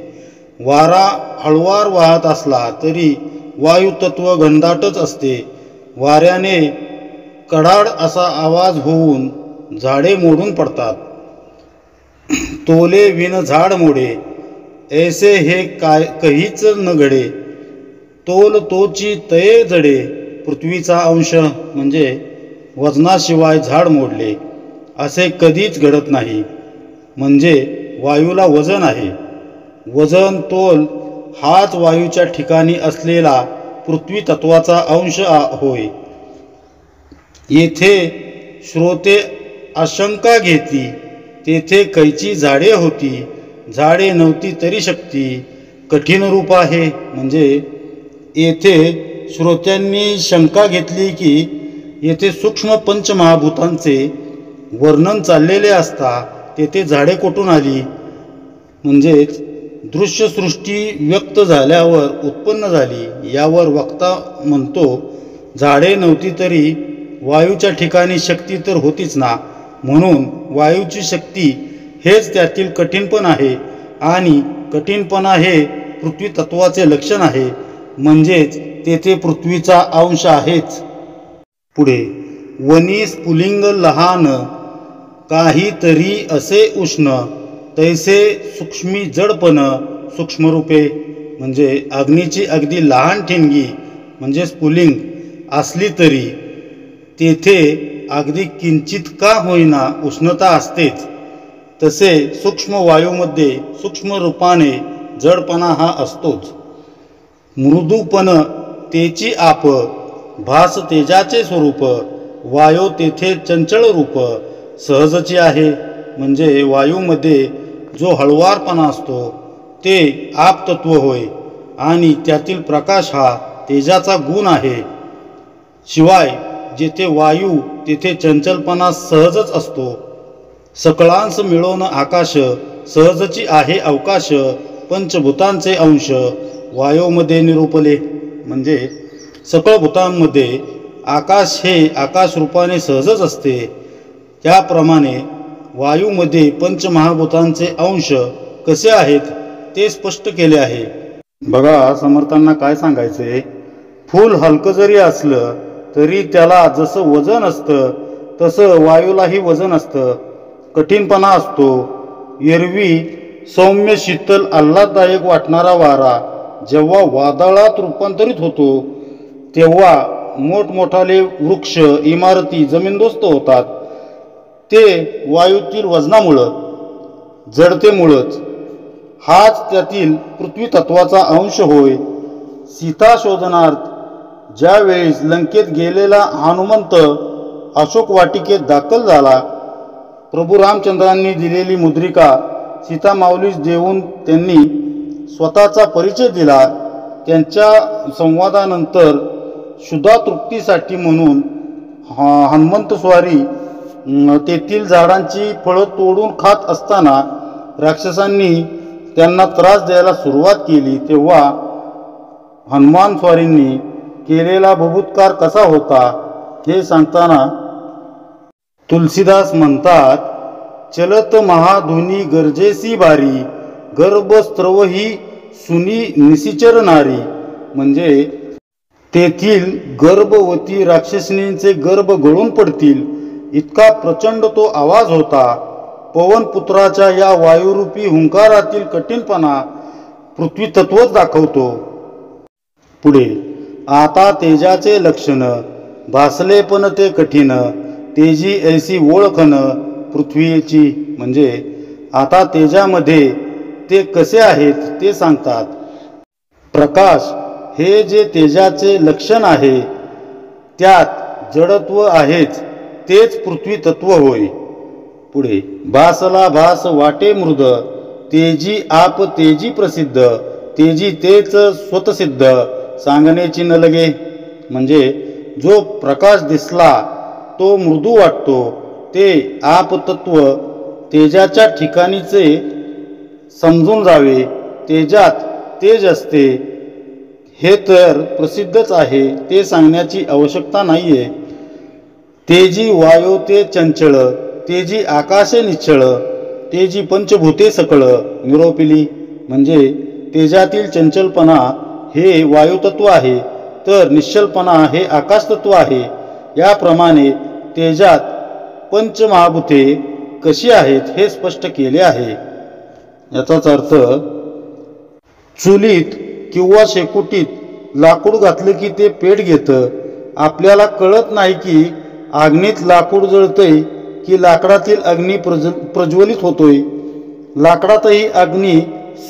वारा हळुवार वाहत असला तरी वायुतत्व घनदाटच असते, वाऱ्याने कडाड असा आवाज होऊन झाडे मोडून पडतात. तोले विन झाड मोडे, ऐसे हे काय कहीच न घडे, तोल तोची तये जडे, पृथ्वीचा अंश. म्हणजे वजनाशिवाय झाड मोडले असे कधीच घडत नाही. म्हणजे वायूला वजन आहे. वजन तोल हाच वायूच्या ठिकाणी असलेला पृथ्वी तत्वाचा अंश होय. येथे श्रोते आशंका घेती, तेथे कैची झाडे होती, झाडे नव्हती तरी शक्ती, कठीण रूप आहे. म्हणजे येथे श्रोत्यांनी शंका घेतली की येथे सूक्ष्म पंचमहाभूतांचे वर्णन चाललेले असता तेथे झाडे कुठून आली. म्हणजेच दृश्यसृष्टी व्यक्त झाल्यावर उत्पन्न झाली. यावर वक्ता म्हणतो, झाडे नव्हती तरी वायूच्या ठिकाणी शक्ती तर होतीच ना, म्हणून वायूची शक्ती हेच त्यातील कठीणपण आहे आणि कठीणपणा हे पृथ्वी तत्वाचे लक्षण आहे. म्हणजेच तेथे पृथ्वीचा अंश आहेच. पुढे वनी स्फुलिंग लहान, काहीतरी असे उष्ण, तैसे सूक्ष्मी जडपण सूक्ष्मरूपे. म्हणजे अग्नीची अगदी लहान ठिणगी म्हणजे स्फुलिंग असली तरी तेथे अगदी किंचित का होईना उष्णता असतेच. तसे सूक्ष्म वायूमध्ये सूक्ष्म रूपाने जडपणा हा असतोच. मृदूपण तेची आप, भास तेजाचे स्वरूप, वायू तेथे चंचल रूप सहजची आहे. म्हणजे वायूमध्ये जो हळुवारपणा असतो ते आपतत्व होय आणि त्यातील प्रकाश हा तेजाचा गुण आहे. शिवाय जेथे वायू तेथे चंचलपणा सहजच असतो. सकळांश मिळवून आकाश, सहजची आहे अवकाश, पंचभूतांचे अंश वायूमध्ये निरूपले. म्हणजे सकळ भूतांमध्ये आकाश हे आकाश रूपाने सहजच असते. त्याप्रमाणे वायूमध्ये पंचमहाभूतांचे अंश कसे आहेत ते स्पष्ट केले आहे. बघा समर्थांना काय सांगायचे, फूल हलकं जरी असलं तरी त्याला जसं वजन असतं तसं वायूलाही वजन असतं, कठीणपणा असतो. एरवी सौम्य शीतल आल्हाददायक वाटणारा वारा जेव्हा वादळात रूपांतरित होतो तेव्हा मोठमोठाले वृक्ष इमारती जमीनदोस्त होतात. ते वायूतील वजनामुळं जडतेमुळंच. हाच त्यातील पृथ्वी तत्वाचा अंश होय. सीता शोधनार्थ ज्यावेळेस लंकेत गेलेला हनुमंत अशोक वाटिकेत दाखल झाला, प्रभू रामचंद्रांनी दिलेली मुद्रिका सीता माऊलीस देऊन त्यांनी स्वतःचा परिचय दिला. त्यांच्या संवादानंतर शुद्धा तृप्तीसाठी म्हणून हनुमंतस्वारी तेथील झाडांची फळं तोडून खात असताना राक्षसांनी त्यांना त्रास द्यायला सुरुवात केली. तेव्हा हनुमान स्वारींनी केलेला बभुत्कार कसा होता हे सांगताना तुलसीदास म्हणतात, चलत महाधुनी गरजेसी बारी, गर्भस्त्रव ही सुनी निशिचर नारी. म्हणजे तेथील गर्भवती राक्षसिणींचे गर्भ गळून पडतील इतका प्रचंड तो आवाज होता. पवनपुत्राच्या या वायुरूपी हुंकारातील कठीणपणा पृथ्वी तत्वच दाखवतो. पुढे, आता तेजाचे लक्षण भासले पण ते कठीण, तेजी ऐसी ओळखन पृथ्वीची. म्हणजे आता तेजामध्ये ते कसे आहेत ते सांगतात. प्रकाश हे जे तेजाचे लक्षण आहे त्यात जडत्व आहेच, तेच पृथ्वी तत्व होय. पुढे, भासला भास वाटे मृद, तेजी आप तेजी प्रसिद्ध, तेजी तेच स्वतसिद्ध, सांगण्याची न लगे. म्हणजे जो प्रकाश दिसला तो मृदू वाटतो ते आपतत्व तेजाच्या ठिकाणीचे समजून जावे. तेजात तेज असते हे तर प्रसिद्धच आहे, ते सांगण्याची आवश्यकता नाहीये. तेजी वायो ते चंचळ, तेजी आकाशे निश्चळ, तेजी पंचभूते सकळ निरोपिली. म्हणजे तेजातील चंचलपणा हे वायुतत्व आहे, तर निश्चलपणा हे आकाशतत्व आहे. याप्रमाणे तेजात पंचमहाभूते कशी आहेत हे स्पष्ट केले आहे. याचाच अर्थ, चुलीत किंवा शेकोटीत लाकूड घातलं की ते पेट घेतं. आपल्याला कळत नाही की अग्नीत लाकूड जळतंय की लाकडातील अग्नी प्रज्वलित होतोय. लाकडातही अग्नी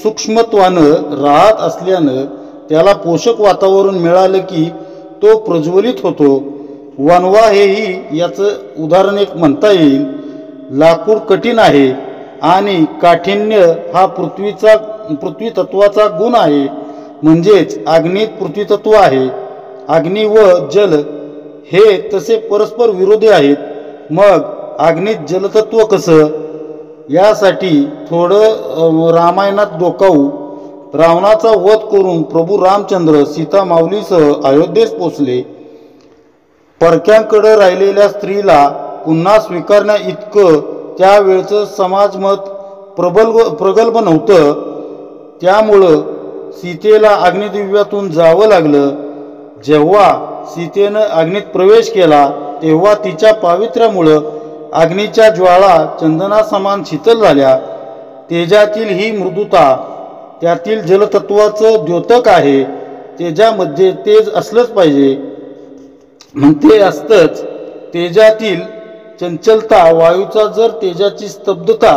सूक्ष्मत्वानं राहत असल्यानं त्याला पोषक वातावरण मिळालं की तो प्रज्वलित होतो. वणवा हेही याचं उदाहरण एक म्हणता येईल. लाकूड कठीण आहे आणि काठिण्य हा पृथ्वी तत्वाचा गुण आहे. म्हणजेच अग्नीत पृथ्वी तत्व आहे. अग्नी व जल हे तसे परस्पर विरोधी आहेत. मग अग्नीत जलतत्व कसं? यासाठी थोडं रामायणात डोकावू. रावणाचा वध करून प्रभू रामचंद्र सीता माऊलीसह अयोध्येस पोचले. परक्यांकडे राहिलेल्या स्त्रीला पुन्हा स्वीकारण्या इतकं त्यावेळचं समाजमत प्रगल्भ नव्हतं. त्यामुळं सीतेला अग्निदिव्यातून जावं लागलं. जेव्हा सीतेनं अग्नीत प्रवेश केला तेव्हा तिच्या पावित्र्यामुळं अग्नीच्या ज्वाळा चंदनासमान शीतल झाल्या. तेजातील ही मृदुता त्यातील जलतत्वाचं द्योतक आहे. तेजामध्ये तेज असलंच पाहिजे, ते असतंच. तेजातील चंचलता वायूचा, जर तेजाची स्तब्धता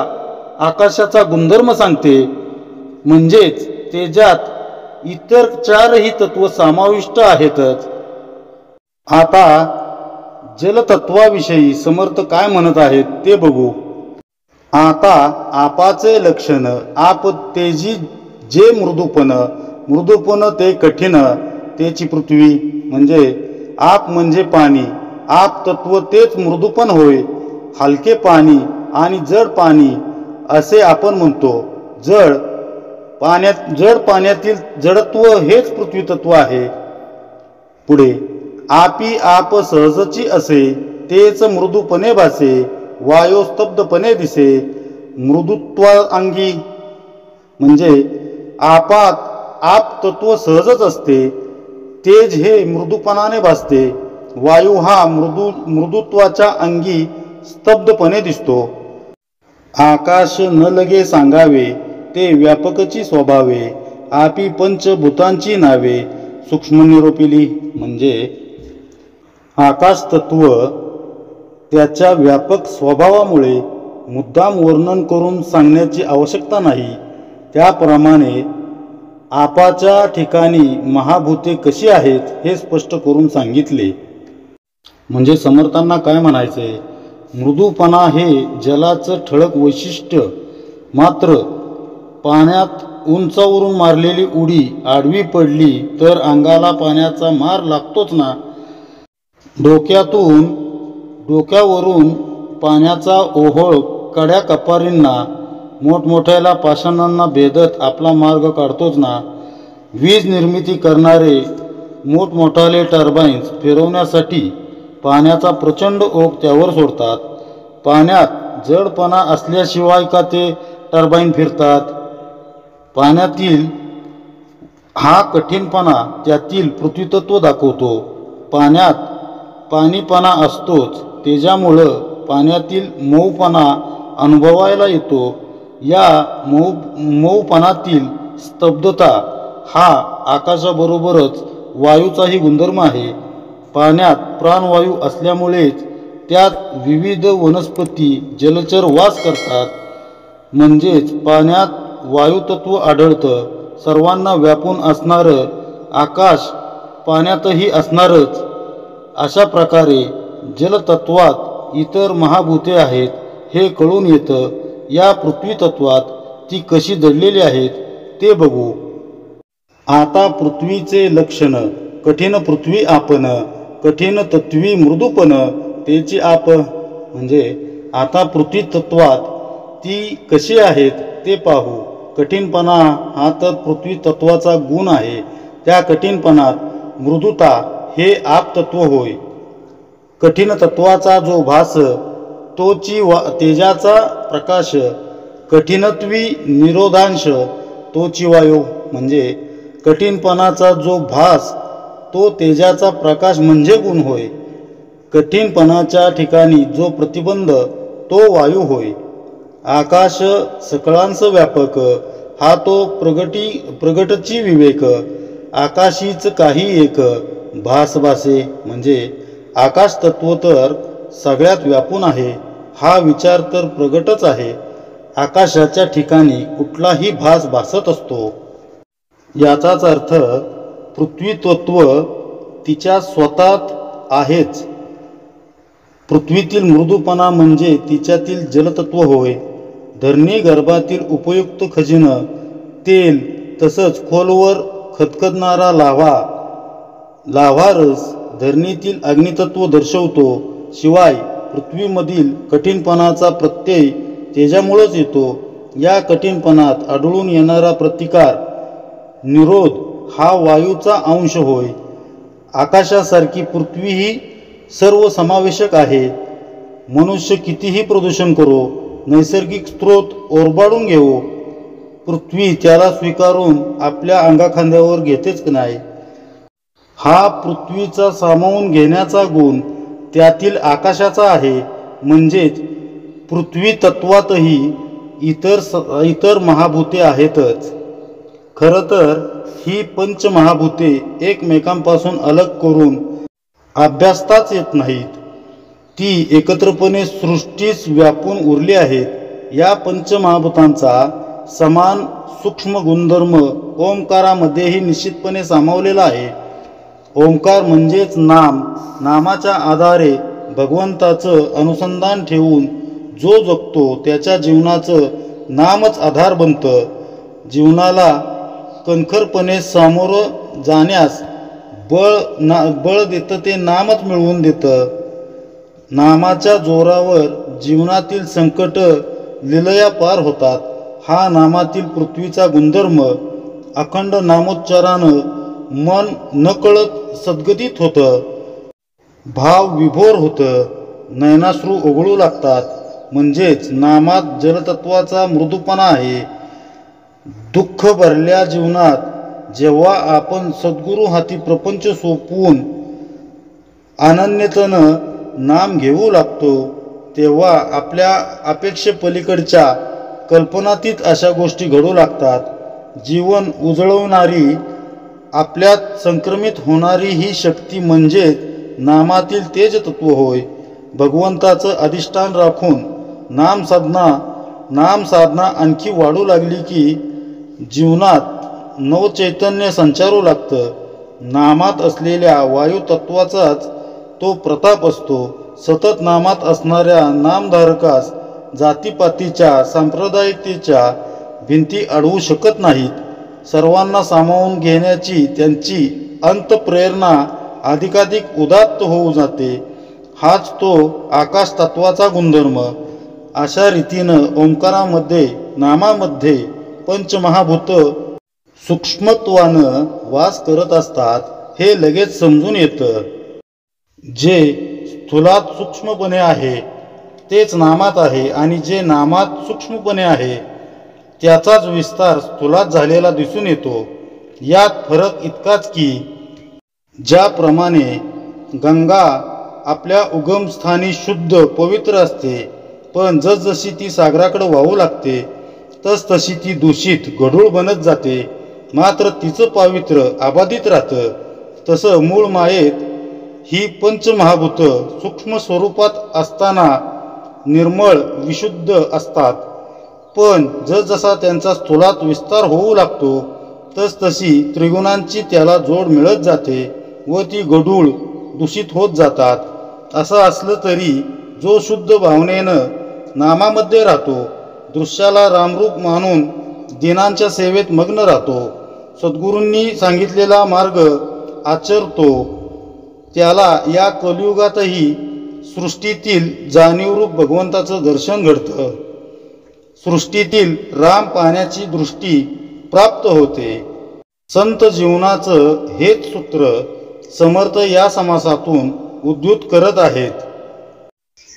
आकाशाचा गुणधर्म सांगते. म्हणजेच तेजात इतर चारही तत्व समाविष्ट आहेतच. आता जलतत्वाविषयी समर्थ काय म्हणत आहेत ते बघू. आता आपाचे लक्षण आप तेजी जे मृदूपण ते कठीण, तेची पृथ्वी. म्हणजे आप म्हणजे पाणी, आप तत्व तेच मृदूपण होय. हलके पाणी आणि जड पाणी असे आपण म्हणतो. जड पाण्यातील जडत्व हेच पृथ्वी तत्व आहे. पुढे, आपी आप सहजची असे, तेच मृदूपणे भासे, वायो स्तब्धपणे दिसे, मृदुत्वाअंगी. म्हणजे आपात आप तत्व सहजच असते, तेज हे मृदूपणाने भासते, वायू हा मृदुत्वाच्या अंगी स्तब्धपणे दिसतो. आकाश न लगे सांगावे, ते व्यापकची स्वभावे, आपी पंचभूतांची नावे, सूक्ष्म निरोपिली. म्हणजे आकाश तत्व त्याच्या व्यापक स्वभावामुळे मुद्दाम वर्णन करून सांगण्याची आवश्यकता नाही. त्याप्रमाणे आपाच्या ठिकाणी महाभूते कशी आहेत हे स्पष्ट करून सांगितले. म्हणजे समर्थांना काय म्हणायचे? मृदूपणा हे जलाचं ठळक वैशिष्ट्य. मात्र पाण्यात उंचावरून मारलेली उडी आडवी पडली तर अंगाला पाण्याचा मार लागतोच ना. डोक्यावरून पाण्याचा ओहोळ कड्या कपारींना, मोठमोठ्याला पाषाणांना भेदत आपला मार्ग काढतोच ना. वीज निर्मिती करणारे मोठमोठाले टर्बाईन्स फिरवण्यासाठी पाण्याचा प्रचंड ओघ त्यावर सोडतात. पाण्यात जडपणा असल्याशिवाय का ते टर्बाईन फिरतात? पाण्यातील हा कठीणपणा त्यातील पृथ्वीतत्व दाखवतो. पाण्यात पाणीपणा असतोच, त्याच्यामुळं पाण्यातील मऊपणा अनुभवायला येतो. या मऊपणातील स्तब्धता हा आकाशाबरोबरच वायूचाही गुणधर्म आहे. पाण्यात प्राणवायू असल्यामुळेच त्यात विविध वनस्पती जलचर वास करतात. म्हणजेच पाण्यात वायुतत्व आढळतं. सर्वांना व्यापून असणारं आकाश पाण्यातही असणारच. अशा प्रकारे जलतत्वात इतर महाभूते आहेत हे कळून येतं. या पृथ्वी तत्वात ती कशी दडलेली आहेत ते बघू. आता पृथ्वीचे लक्षण. कठीण पृथ्वी आपण, कठीण तत्वी मृदूपण तेची आप. म्हणजे आता पृथ्वी तत्वात ती कशी आहेत ते पाहू. कठीणपणा हा तर पृथ्वी तत्वाचा गुण आहे. त्या कठीणपणात मृदुता हे आपतत्व होय. कठीण तत्वाचा जो भास तोची तेजाचा प्रकाश, कठीणत्वी निरोधांश तोची वायू. म्हणजे कठीणपणाचा जो भास तो तेजाचा प्रकाश म्हणजे गुण होय. कठीणपणाच्या ठिकाणी जो प्रतिबंध तो वायू होय. आकाश सकळांस व्यापक हा तो प्रगटची विवेक. आकाशीच काही एक भास भासे. म्हणजे आकाश तत्व तर सगळ्यात व्यापून आहे हा विचार तर प्रगटच आहे. आकाशाच्या ठिकाणी कुठलाही भास भासत असतो. याचाच अर्थ पृथ्वी तत्व तिच्या स्वतःत आहेच. पृथ्वीतील मृदूपणा म्हणजे तिच्यातील जलतत्व होय. धरणी गर्भातील उपयुक्त खजिनं, तेल, तसंच खोलवर खदखदणारा लाव्हा रस धरणीतील अग्नितत्व दर्शवतो. शिवाय पृथ्वीमधील कठीणपणाचा प्रत्यय तेजामुळेच येतो. या कठीणपणात आढळून येणारा प्रतिकार निरोध हा वायूचा अंश होय. आकाशासारखी पृथ्वीही सर्वसमावेशक आहे. मनुष्य कितीही प्रदूषण करो, नैसर्गिक स्रोत ओरबाडून घेवो, पृथ्वी त्याला स्वीकारून आपल्या अंगाखांद्यावर घेतेच नाही. हा पृथ्वीचा सामावून घेण्याचा गुण त्यातील आकाशाचा आहे. म्हणजेच पृथ्वी तत्वातही इतर महाभूते आहेतच. खरं तर ही पंचमहाभूते एकमेकांपासून अलग करून अभ्यासताच येत नाहीत. ती एकत्रपणे सृष्टीस व्यापून उरली आहेत. या पंचमहाभूतांचा समान सूक्ष्म गुणधर्म ओंकारामध्येही निश्चितपणे सामावलेला आहे. ओंकार म्हणजेच नाम. नामाच्या आधारे भगवंताचं अनुसंधान ठेवून जो जगतो त्याच्या जीवनाचं नामच आधार बनतं. जीवनाला कणखरपणे सामोरं जाण्यास बळ देतं ते नामच मिळवून देतं. नामाच्या जोरावर जीवनातील संकट लिलया पार होतात. हा नामातील पृथ्वीचा गुणधर्म. अखंड नामोच्चारानं मन नकळत सद्गतीत होतं. भाव विभोर होतं. नयनाश्रू ओघळू लागतात. म्हणजेच नामात जलतत्वाचा मृदूपणा आहे. दुःख भरल्या जीवनात जेव्हा आपण सद्गुरू हाती प्रपंच सोपवून अनन्यतेनं नाम घेऊ लागतो तेव्हा आपल्या अपेक्षेपलीकडच्या कल्पनातीत अशा गोष्टी घडू लागतात. जीवन उजळवणारी, आपल्यात संक्रमित होणारी ही शक्ती म्हणजेच नामातील तेज तत्व होय. भगवंताचं अधिष्ठान राखून नामसाधना आणखी वाढू लागली की जीवनात नवचैतन्य संचारू लागतं. नामात असलेल्या वायुतत्वाचाच तो प्रताप असतो. सतत नामात असणाऱ्या नामधारकास जातीपातीच्या सांप्रदायिकतेच्या भिंती अडवू शकत नाहीत. सर्वांना सामावून घेण्याची त्यांची अंतप्रेरणा अधिकाधिक उदात्त होऊ जाते. हाच तो आकाश तत्वाचा गुणधर्म. अशा रीतीनं ओंकारामध्ये, नामामध्ये पंचमहाभूत सूक्ष्मत्वानं वास करत असतात हे लगेच समजून येतं. जे स्थूलात सूक्ष्मपणे आहे तेच नामात आहे आणि जे नामात सूक्ष्मपणे आहे त्याचाच विस्तार स्थूलात झालेला दिसून येतो. यात फरक इतकाच की ज्याप्रमाणे गंगा आपल्या उगमस्थानी शुद्ध पवित्र असते पण जसजशी ती सागराकडे वाहू लागते तसतशी ती दूषित गढूळ बनत जाते, मात्र तिचं पावित्र्य अबाधित राहतं. तसं मूळ मायेत ही पंचमहाभूतं सूक्ष्म स्वरूपात असताना निर्मळ विशुद्ध असतात, पण जसजसा त्यांचा स्थूलात विस्तार होऊ लागतो तसतशी त्रिगुणांची त्याला जोड मिळत जाते व ती गढूळ दूषित होत जातात. असं असलं तरी जो शुद्ध भावनेनं नामामध्ये राहतो, दृश्याला रामरूप मानून दिनांच्या सेवेत मग्न राहतो, सद्गुरूंनी सांगितलेला मार्ग आचरतो, त्याला या कलियुगातही सृष्टीतील जाणीवरूप भगवंताचं दर्शन घडतं. सृष्टीतील राम पाहण्याची दृष्टी प्राप्त होते. संत जीवनाचं हेच सूत्र समर्थ या समासातून उद्धृत करत आहेत.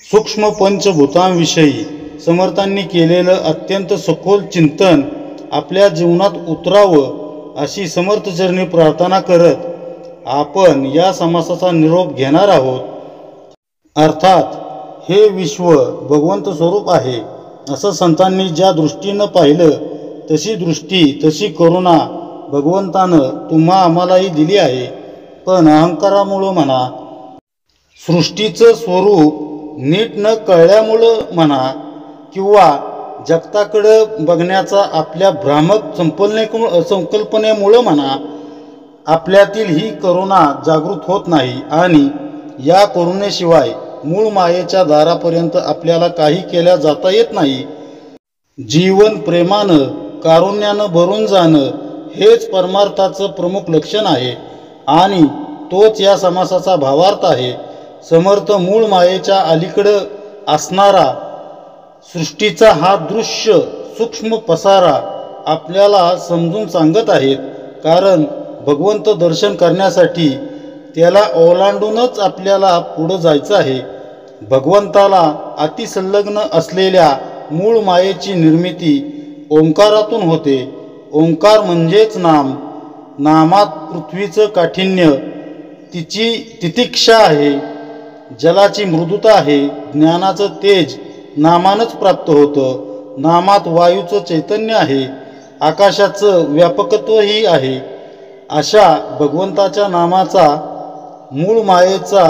सूक्ष्म पंचभूतांविषयी समर्थांनी केलेलं अत्यंत सखोल चिंतन आपल्या जीवनात उतरावं अशी समर्थचरणी प्रार्थना करत आपण या समासाचा निरोप घेणार आहोत. अर्थात हे विश्व भगवंत स्वरूप आहे असं संतांनी ज्या दृष्टीनं पाहिलं तशी दृष्टी तशी करुणा भगवंतानं तुम्हा आम्हालाही दिली आहे. पण अहंकारामुळं म्हणा, सृष्टीचं स्वरूप नीट न कळल्यामुळं म्हणा, किंवा जगताकडं बघण्याचा आपल्या भ्रामक संकल्पनेमुळं म्हणा, आपल्यातील ही करुणा जागृत होत नाही आणि या करुणेशिवाय मूळ मायेच्या दारापर्यंत आपल्याला काही केल्या जाता येत नाही. जीवन प्रेमानं कारुण्यानं भरून जाणं हेच परमार्थाचं प्रमुख लक्षण आहे आणि तोच या समासाचा भावार्थ आहे. समर्थ मूळ मायेच्या अलीकडं असणारा सृष्टीचा हा दृश्य सूक्ष्म पसारा आपल्याला समजून सांगत आहेत, कारण भगवंत दर्शन करण्यासाठी त्याला ओलांडूनच आपल्याला पुढं जायचं आहे. भगवंताला अतिसंलग्न असलेल्या मूळ मायेची निर्मिती ओंकारातून होते. ओंकार म्हणजेच नाम. नामात पृथ्वीचं काठिण्य, तिची तितिक्षा आहे, जलाची मृदुता आहे, ज्ञानाचं तेज नामानंच प्राप्त होतं. नामात वायूचं चैतन्य आहे, आकाशाचं व्यापकत्वही आहे. अशा भगवंताच्या नामाचा मूळ मायेचा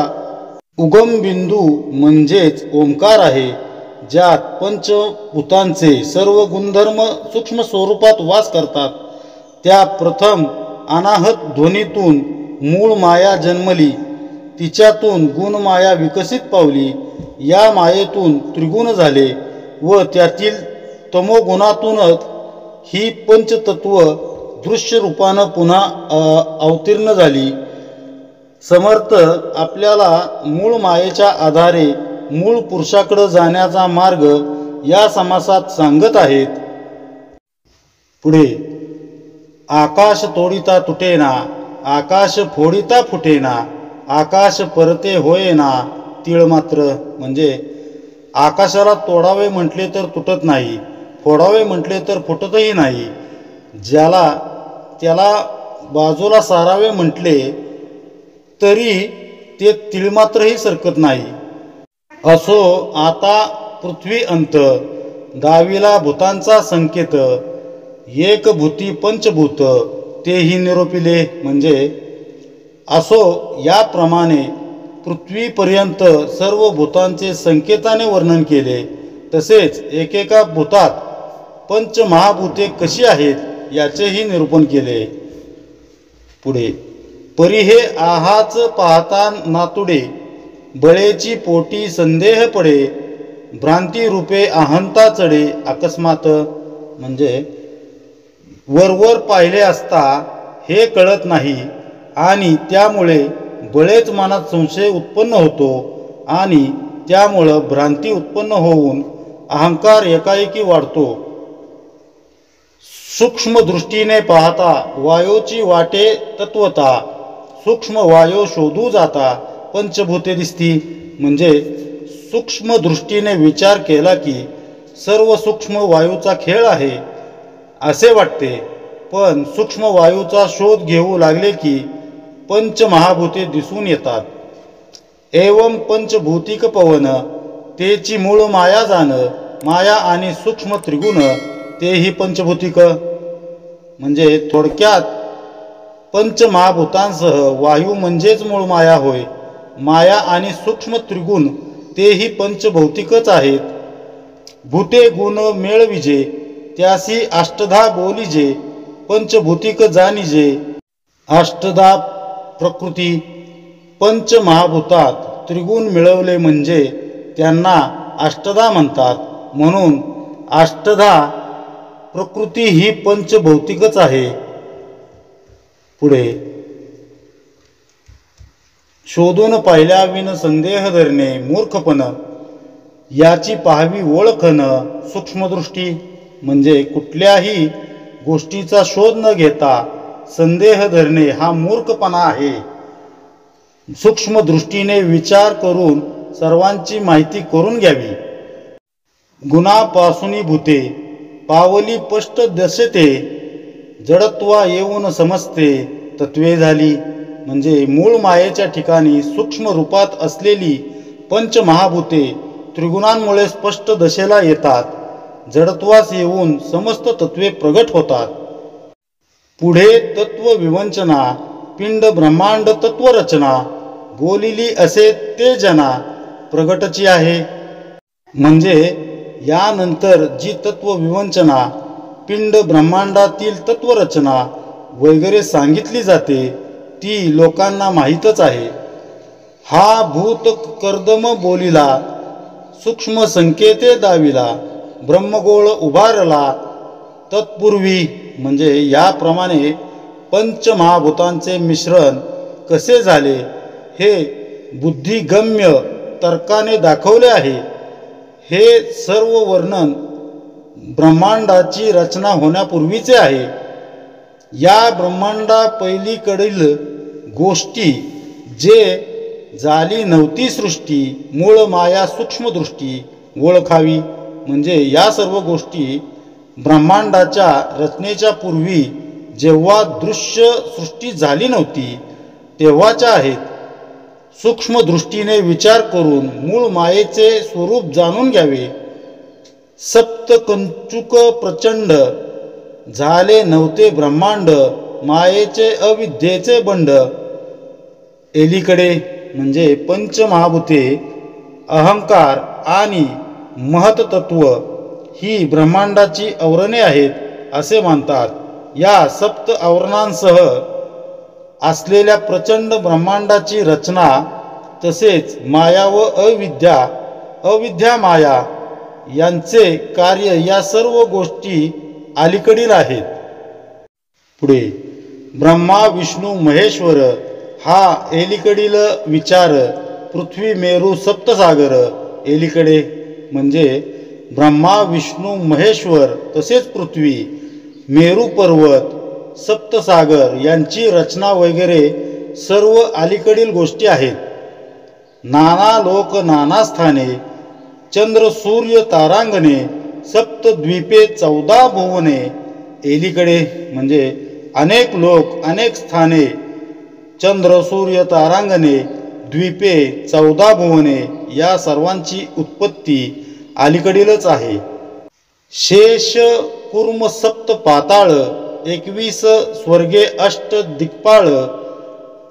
उगम बिंदू म्हणजेच ओंकार आहे, ज्यात पंचभूतांचे सर्व गुणधर्म सूक्ष्म स्वरूपात वास करतात. त्या प्रथम अनाहत ध्वनीतून मूळ माया जन्मली, तिच्यातून गुणमाया विकसित पावली, या मायेतून त्रिगुण झाले व त्यातील तमोगुणातूनच ही पंचतत्व दृश्य रूपानं पुन्हा अवतीर्ण झाली. समर्थ आपल्याला मूळ मायेच्या आधारे मूळ पुरुषाकडे जाण्याचा मार्ग या समासात सांगत आहेत. पुढे, आकाश तोडिता तुटेना, आकाश फोडिता फुटेना, आकाश परते होयना तीळ मात्र. म्हणजे आकाशाला तोडावे म्हटले तर तुटत नाही, फोडावे म्हटले तर फुटतही नाही. त्याला बाजूला सारावे म्हटले तरी ते तिळमात्रही सरकत नाही. असो आता पृथ्वी अंत, दाविला भूतांचा संकेत, एक भूती पंचभूत तेही निरोपिले. म्हणजे असो याप्रमाणे पृथ्वीपर्यंत सर्व भूतांचे संकेताने वर्णन केले. तसेच एकेका भूतात पंचमहाभूते कशी आहेत याचेही निरूपण केले. पुढे, परी हे आहाच पाहता नातुडे, बळेची पोटी संदेह पडे, भ्रांती रूपे अहंता चढे अकस्मात. म्हणजे वरवर पाहिले असता हे कळत नाही आणि त्यामुळे बळेच मनात संशय उत्पन्न होतो आणि त्यामुळं भ्रांती उत्पन्न होऊन अहंकार एकाएकी वाढतो. सूक्ष्म दृष्टीने पाहता वायूची वाटे तत्वता, सूक्ष्म वायू शोधू जाता पंचभूते दिसती. म्हणजे सूक्ष्म दृष्टीने विचार केला की सर्व सूक्ष्म वायूचा खेळ आहे असे वाटते, पण सूक्ष्म वायूचा शोध घेऊ लागले की पंचमहाभूते दिसून येतात. एवं पंचभूतिक पवन तेची मूळ माया जाण, माया आणि सूक्ष्म त्रिगुण तेही पंचभूतिक. म्हणजे थोडक्यात पंचमहाभूतांसह वायू म्हणजेच मूळ माया होय. माया आणि सूक्ष्म त्रिगुण तेही पंचभौतिकच आहेत. भूते गुण मेळविजे त्यासी अष्टधा बोलिजे, पंचभूतिक जाणिजे. अष्टधा प्रकृती पंचमहाभूतात त्रिगुण मिळवले म्हणजे त्यांना अष्टधा म्हणतात. म्हणून अष्टधा प्रकृती ही पंचभौतिकच आहे. पुढे शोधून पाहिल्याविन संदेह धरणे मूर्खपण, याची पाहावी ओळखन सूक्ष्मदृष्टी. म्हणजे कुठल्याही गोष्टीचा शोध न घेता संदेह धरणे हा मूर्खपणा आहे. सूक्ष्मदृष्टीने विचार करून सर्वांची माहिती करून घ्यावी. गुणापासूनी भूते पावली स्पष्ट दशते, जडत्वा येऊन समजते तत्वे झाली. म्हणजे मूळ मायेच्या ठिकाणी सूक्ष्म रूपात असलेली पंचमहाभूते त्रिगुणांमुळे स्पष्ट दशेला येतात. जडत्वास येऊन समस्त तत्वे प्रगट होतात. पुढे तत्वविवंचना पिंड ब्रह्मांड तत्वरचना बोलिली असे ते जना प्रगटची आहे. म्हणजे यानंतर जी तत्वविवंचना पिंड ब्रह्मांडातील तत्वरचना वगैरे सांगितली जाते ती लोकांना माहीतच आहे. हा भूत कर्दम बोलिला, सूक्ष्म संकेते दाविला, ब्रह्मगोळ उभारला तत्पूर्वी. म्हणजे याप्रमाणे पंचमहाभूतांचे मिश्रण कसे झाले हे बुद्धिगम्य तर्काने दाखवले आहे. हे सर्व वर्णन ब्रह्मांडाची रचना होण्यापूर्वीचे आहे. या ब्रह्मांडा पहिलीकडील गोष्टी जे झाली नव्हती सृष्टी मूळ माया सूक्ष्मदृष्टी ओळखावी. म्हणजे या सर्व गोष्टी ब्रह्मांडाच्या रचनेच्या पूर्वी जेव्हा दृश्य सृष्टी झाली नव्हती तेव्हाच्या आहेत. सूक्ष्मदृष्टीने विचार करून मूळ मायेचे स्वरूप जाणून घ्यावे. सप्तकंचुक प्रचंड झाले नव्हते ब्रह्मांड, मायेचे अविद्येचे बंड. एलीकडे म्हणजे पंचमहाभूते, अहंकार आणि महत्तत्व ही ब्रह्मांडाची आवरणे आहेत असे मानतात. या सप्त आवरणांसह असलेल्या प्रचंड ब्रह्मांडाची रचना तसेच माया व अविद्या माया यांचे कार्य या सर्व गोष्टी अलीकडील आहेत. पुढे ब्रह्मा विष्णू महेश्वर हा एलीकडील विचार. पृथ्वी मेरू सप्तसागर एलीकडे. म्हणजे ब्रह्मा विष्णू महेश्वर तसेच पृथ्वी मेरू पर्वत सप्तसागर यांची रचना वगैरे सर्व अलीकडील गोष्टी आहेत. नाना लोक नाना स्थाने, चंद्र सूर्य तारांगणे, सप्तद्वीपे 14 भुवने एलीकडे. म्हणजे अनेक लोक अनेक स्थाने, चंद्र सूर्य तारांगणे, द्वीपे 14 भुवने या सर्वांची उत्पत्ती अलीकडीलच आहे. शेष कूर्म सप्त पाताळ, 21 स्वर्गे, 8 दिक्पाळ,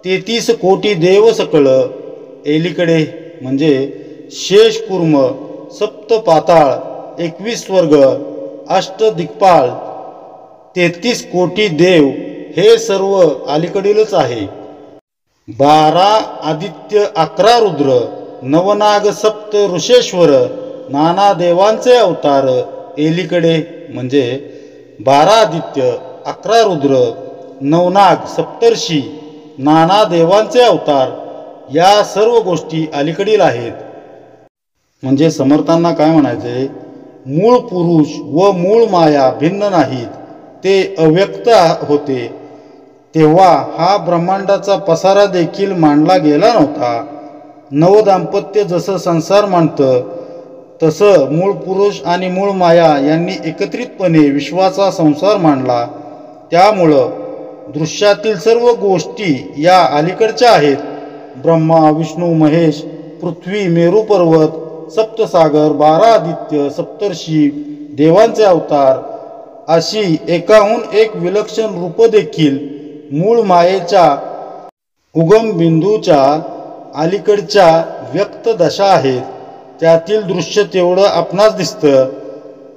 33 कोटी देव सकळ एलीकडे. म्हणजे शेष कूर्म सप्त पाताळ, 21 स्वर्ग, 8 दिक्पाळ, 33 कोटी देव हे सर्व अलीकडीलच आहे. 12 आदित्य, 11 रुद्र, नवनाग, सप्त ऋषेश्वर, नाना देवांचे अवतार एलीकडे. म्हणजे 12 आदित्य, 11 रुद्र, नवनाग, सप्तर्षी, नाना देवांचे अवतार या सर्व गोष्टी अलीकडील आहेत. म्हणजे समर्थांना काय म्हणायचे, मूळ पुरुष व मूळ माया भिन्न नाहीत, ते अव्यक्त होते. तेव्हा हा ब्रह्मांडाचा पसारा देखील मांडला गेला नव्हता. नवदाम्पत्य जसं संसार मांडतं तसं मूळ पुरुष आणि मूळ माया यांनी एकत्रितपणे विश्वाचा संसार मांडला. त्यामुळं दृश्यातील सर्व गोष्टी या अलीकडच्या आहेत. ब्रह्मा विष्णू महेश, पृथ्वी मेरू पर्वत, सप्तसागर, 12 आदित्य, सप्तर्षी, देवांचे अवतार अशी एकाहून एक विलक्षण रूप देखील मूळ मायेच्या उगम बिंदूच्या अलीकडच्या व्यक्त दशा आहेत. त्यातील दृश्य तेवढं आपणास दिसतं,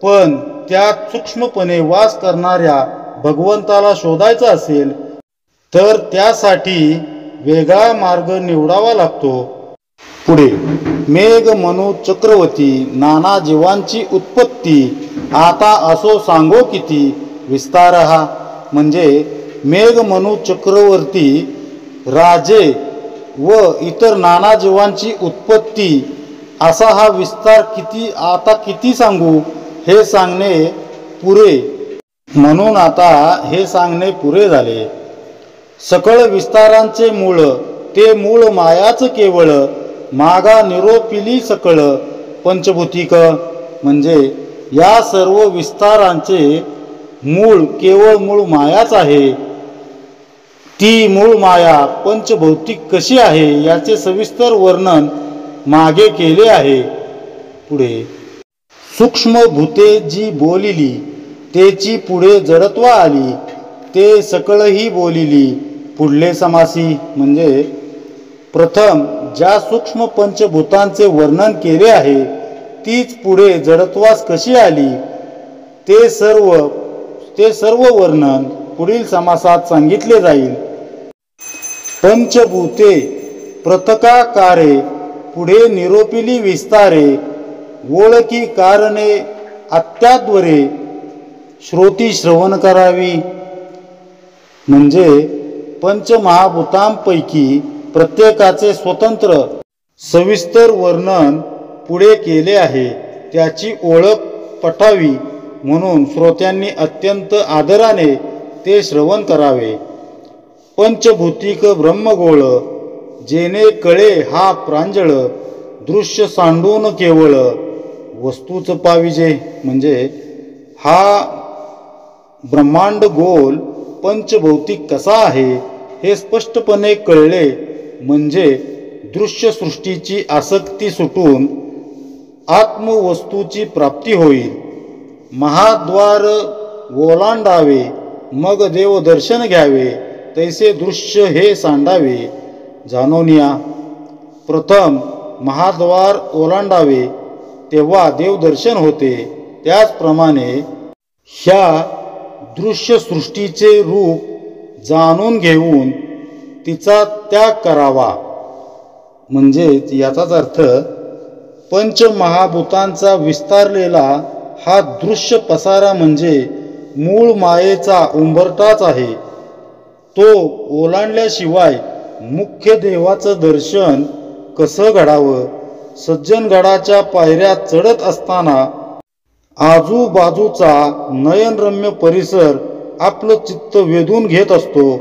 पण त्यात सूक्ष्मपणे वास करणाऱ्या भगवंताला शोधायचा असेल तर त्यासाठी वेगळा मार्ग निवडावा लागतो. पुढे मेघ मनु चक्रवर्ती, नाना जीवांची उत्पत्ती आता असो सांगो किती विस्तार हा. म्हणजे मेघ मनु चक्रवर्ती, राजे व इतर नाना जीवांची उत्पत्ती असा हा विस्तार किती सांगू, हे सांगणे पुरे. म्हणून आता हे सांगणे पुरे झाले. सकळ विस्तारांचे मूळ ते मूळ मायाच केवळ, मागा निरोपिली सकळ पंचभूतिक. म्हणजे या सर्व विस्तारांचे मूळ केवळ मूळ मायाच आहे. ती मूळ माया पंचभौतिक कशी आहे याचे सविस्तर वर्णन मागे केले आहे. पुढे सूक्ष्म भूते जी बोलिली, तेची पुढे जडत्वा आली, ते सकळही बोलिली पुढले समासी. म्हणजे प्रथम ज्या सूक्ष्म पंचभूतांचे वर्णन केले आहे तीच पुढे जडत्वास कशी आली, ते सर्व वर्णन पुढील समासात सांगितले जाईल. पंचभूते प्रतकाकारे पुढे निरोपिली विस्तारे, ओळखी कारणे अत्याद्वरे श्रोती श्रवण करावी. म्हणजे पंचमहाभूतांपैकी प्रत्येकाचे स्वतंत्र सविस्तर वर्णन पुढे केले आहे. त्याची ओळख पटावी म्हणून श्रोत्यांनी अत्यंत आदराने ते श्रवण करावे. पंचभूतिक ब्रह्मगोळ जेणे कळे हा प्रांजळ, दृश्य सांडून केवळ वस्तूच पाविजे. म्हणजे हा ब्रह्मांड गोल पंचभौतिक कसा आहे हे स्पष्टपणे कळले म्हणजे दृश्य सृष्टीची आसक्ती सुटून आत्मवस्तूची प्राप्ती होईल. महाद्वार ओलांडावे मग देव दर्शन घ्यावे, तैसे दृश्य हे सांडावे जाणोनिया. प्रथम महाद्वार ओलांडावे तेव्हा देवदर्शन होते. त्याचप्रमाणे ह्या दृश्य सृष्टीचे रूप जाणून घेऊन तिचा त्याग करावा. म्हणजे याचाच अर्थ पंचमहाभूतांचा विस्तारलेला हा दृश्य पसारा म्हणजे मूळ मायेचा उंबरठाच आहे. तो ओलांडल्याशिवाय मुख्य देवाचं दर्शन कसं घडावं. सज्जनगडाच्या पायऱ्या चढत असताना आजूबाजूचा नयनरम्य परिसर आपलं चित्त वेधून घेत असतो.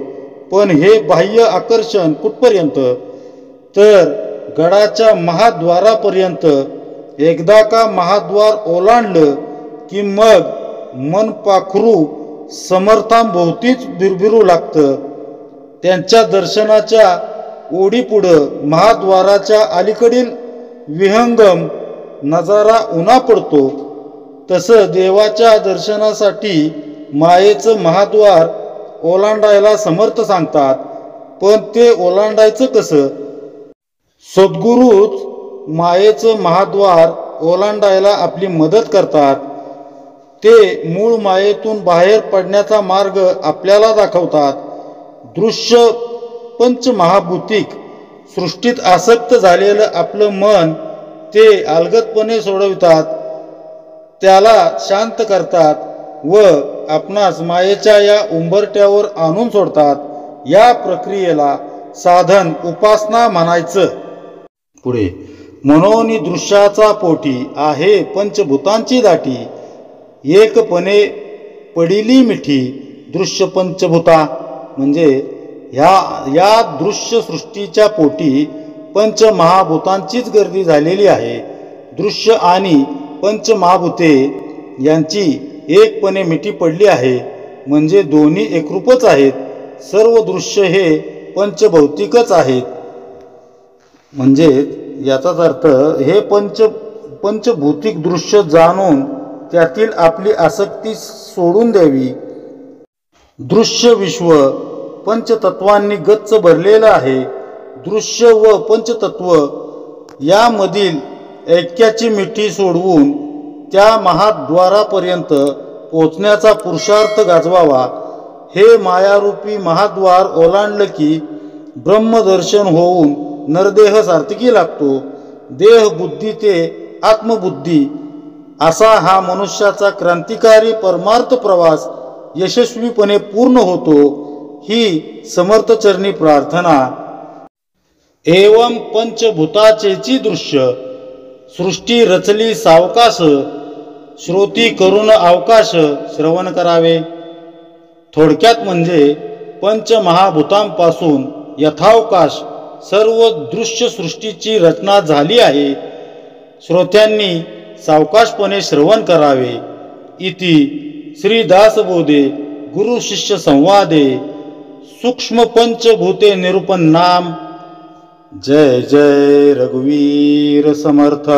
पण हे बाह्य आकर्षण कुठपर्यंत, तर गडाच्या महाद्वारापर्यंत. एकदा का महाद्वार ओलांडलं की मग मन पाखरू समर्थांभोवतीच बिरबिरू लागतं. त्यांच्या दर्शनाच्या ओढीपुढं महाद्वाराच्या अलीकडील विहंगम नजारा उन्हा पडतो. तसं देवाच्या दर्शनासाठी मायेचं महाद्वार ओलांडायला समर्थ सांगतात. पण ते ओलांडायचं कसं? सद्गुरूच मायेचं महाद्वार ओलांडायला आपली मदत करतात. ते मूळ मायेतून बाहेर पडण्याचा मार्ग आपल्याला दाखवतात. दृश्य पंचमहाभूतिक सृष्टीत आसक्त झालेलं आपलं मन ते अलगदपणे सोडवितात, त्याला शांत करतात व आपणास मायेच्या या उंबरट्यावर आणून सोडतात. या प्रक्रियेला साधन उपासना म्हणायचं. पुढे मनोनी दृश्याचा पोटी आहे पंचभूतांची दाटी, एकपणे पडिली मिठी दृश्य पंचभूता. म्हणजे या दृश्य सृष्टीच्या पोटी पंचमहाभूतांचीच गर्दी झालेली आहे. दृश्य आणि पंचमहाभूते यांची एकपणे मिठी पडली आहे. म्हणजे दोन्ही एकरूपच आहेत. सर्व दृश्य हे पंचभौतिकच आहेत. म्हणजे याचाच अर्थ हे पंचभौतिक दृश्य जाणून त्यातील आपली आसक्ती सोडून द्यावी. दृश्य विश्व पंचतत्वांनी गच्च भरलेलं आहे. दृश्य व पंचतत्व यामधील ऐक्याची मिठी सोडवून त्या महाद्वारापर्यंत पोचण्याचा पुरुषार्थ गाजवावा. हे मायारूपी महाद्वार ओलांडलं की ब्रह्मदर्शन होऊन नरदेह सार्थकी लागतो. देह बुद्धी ते आत्मबुद्धी असा हा मनुष्याचा क्रांतिकारी परमार्थ प्रवास यशस्वीपणे पूर्ण होतो. ही समर्थचरणी प्रार्थना. एवं पंचभूताचेची दृश्य सृष्टी रचली सावकाश, श्रोती करून अवकाश श्रवण करावे. थोडक्यात म्हणजे पंचमहाभूतांपासून यथावकाश सर्व दृश्य सृष्टीची रचना झाली आहे. श्रोत्यांनी सावकाशपणे श्रवण करावे. इति श्री दासबोधे गुरु शिष्य संवादे सूक्ष्म पंचभूते निरूपण नाम. जय जय रघुवीर समर्थ.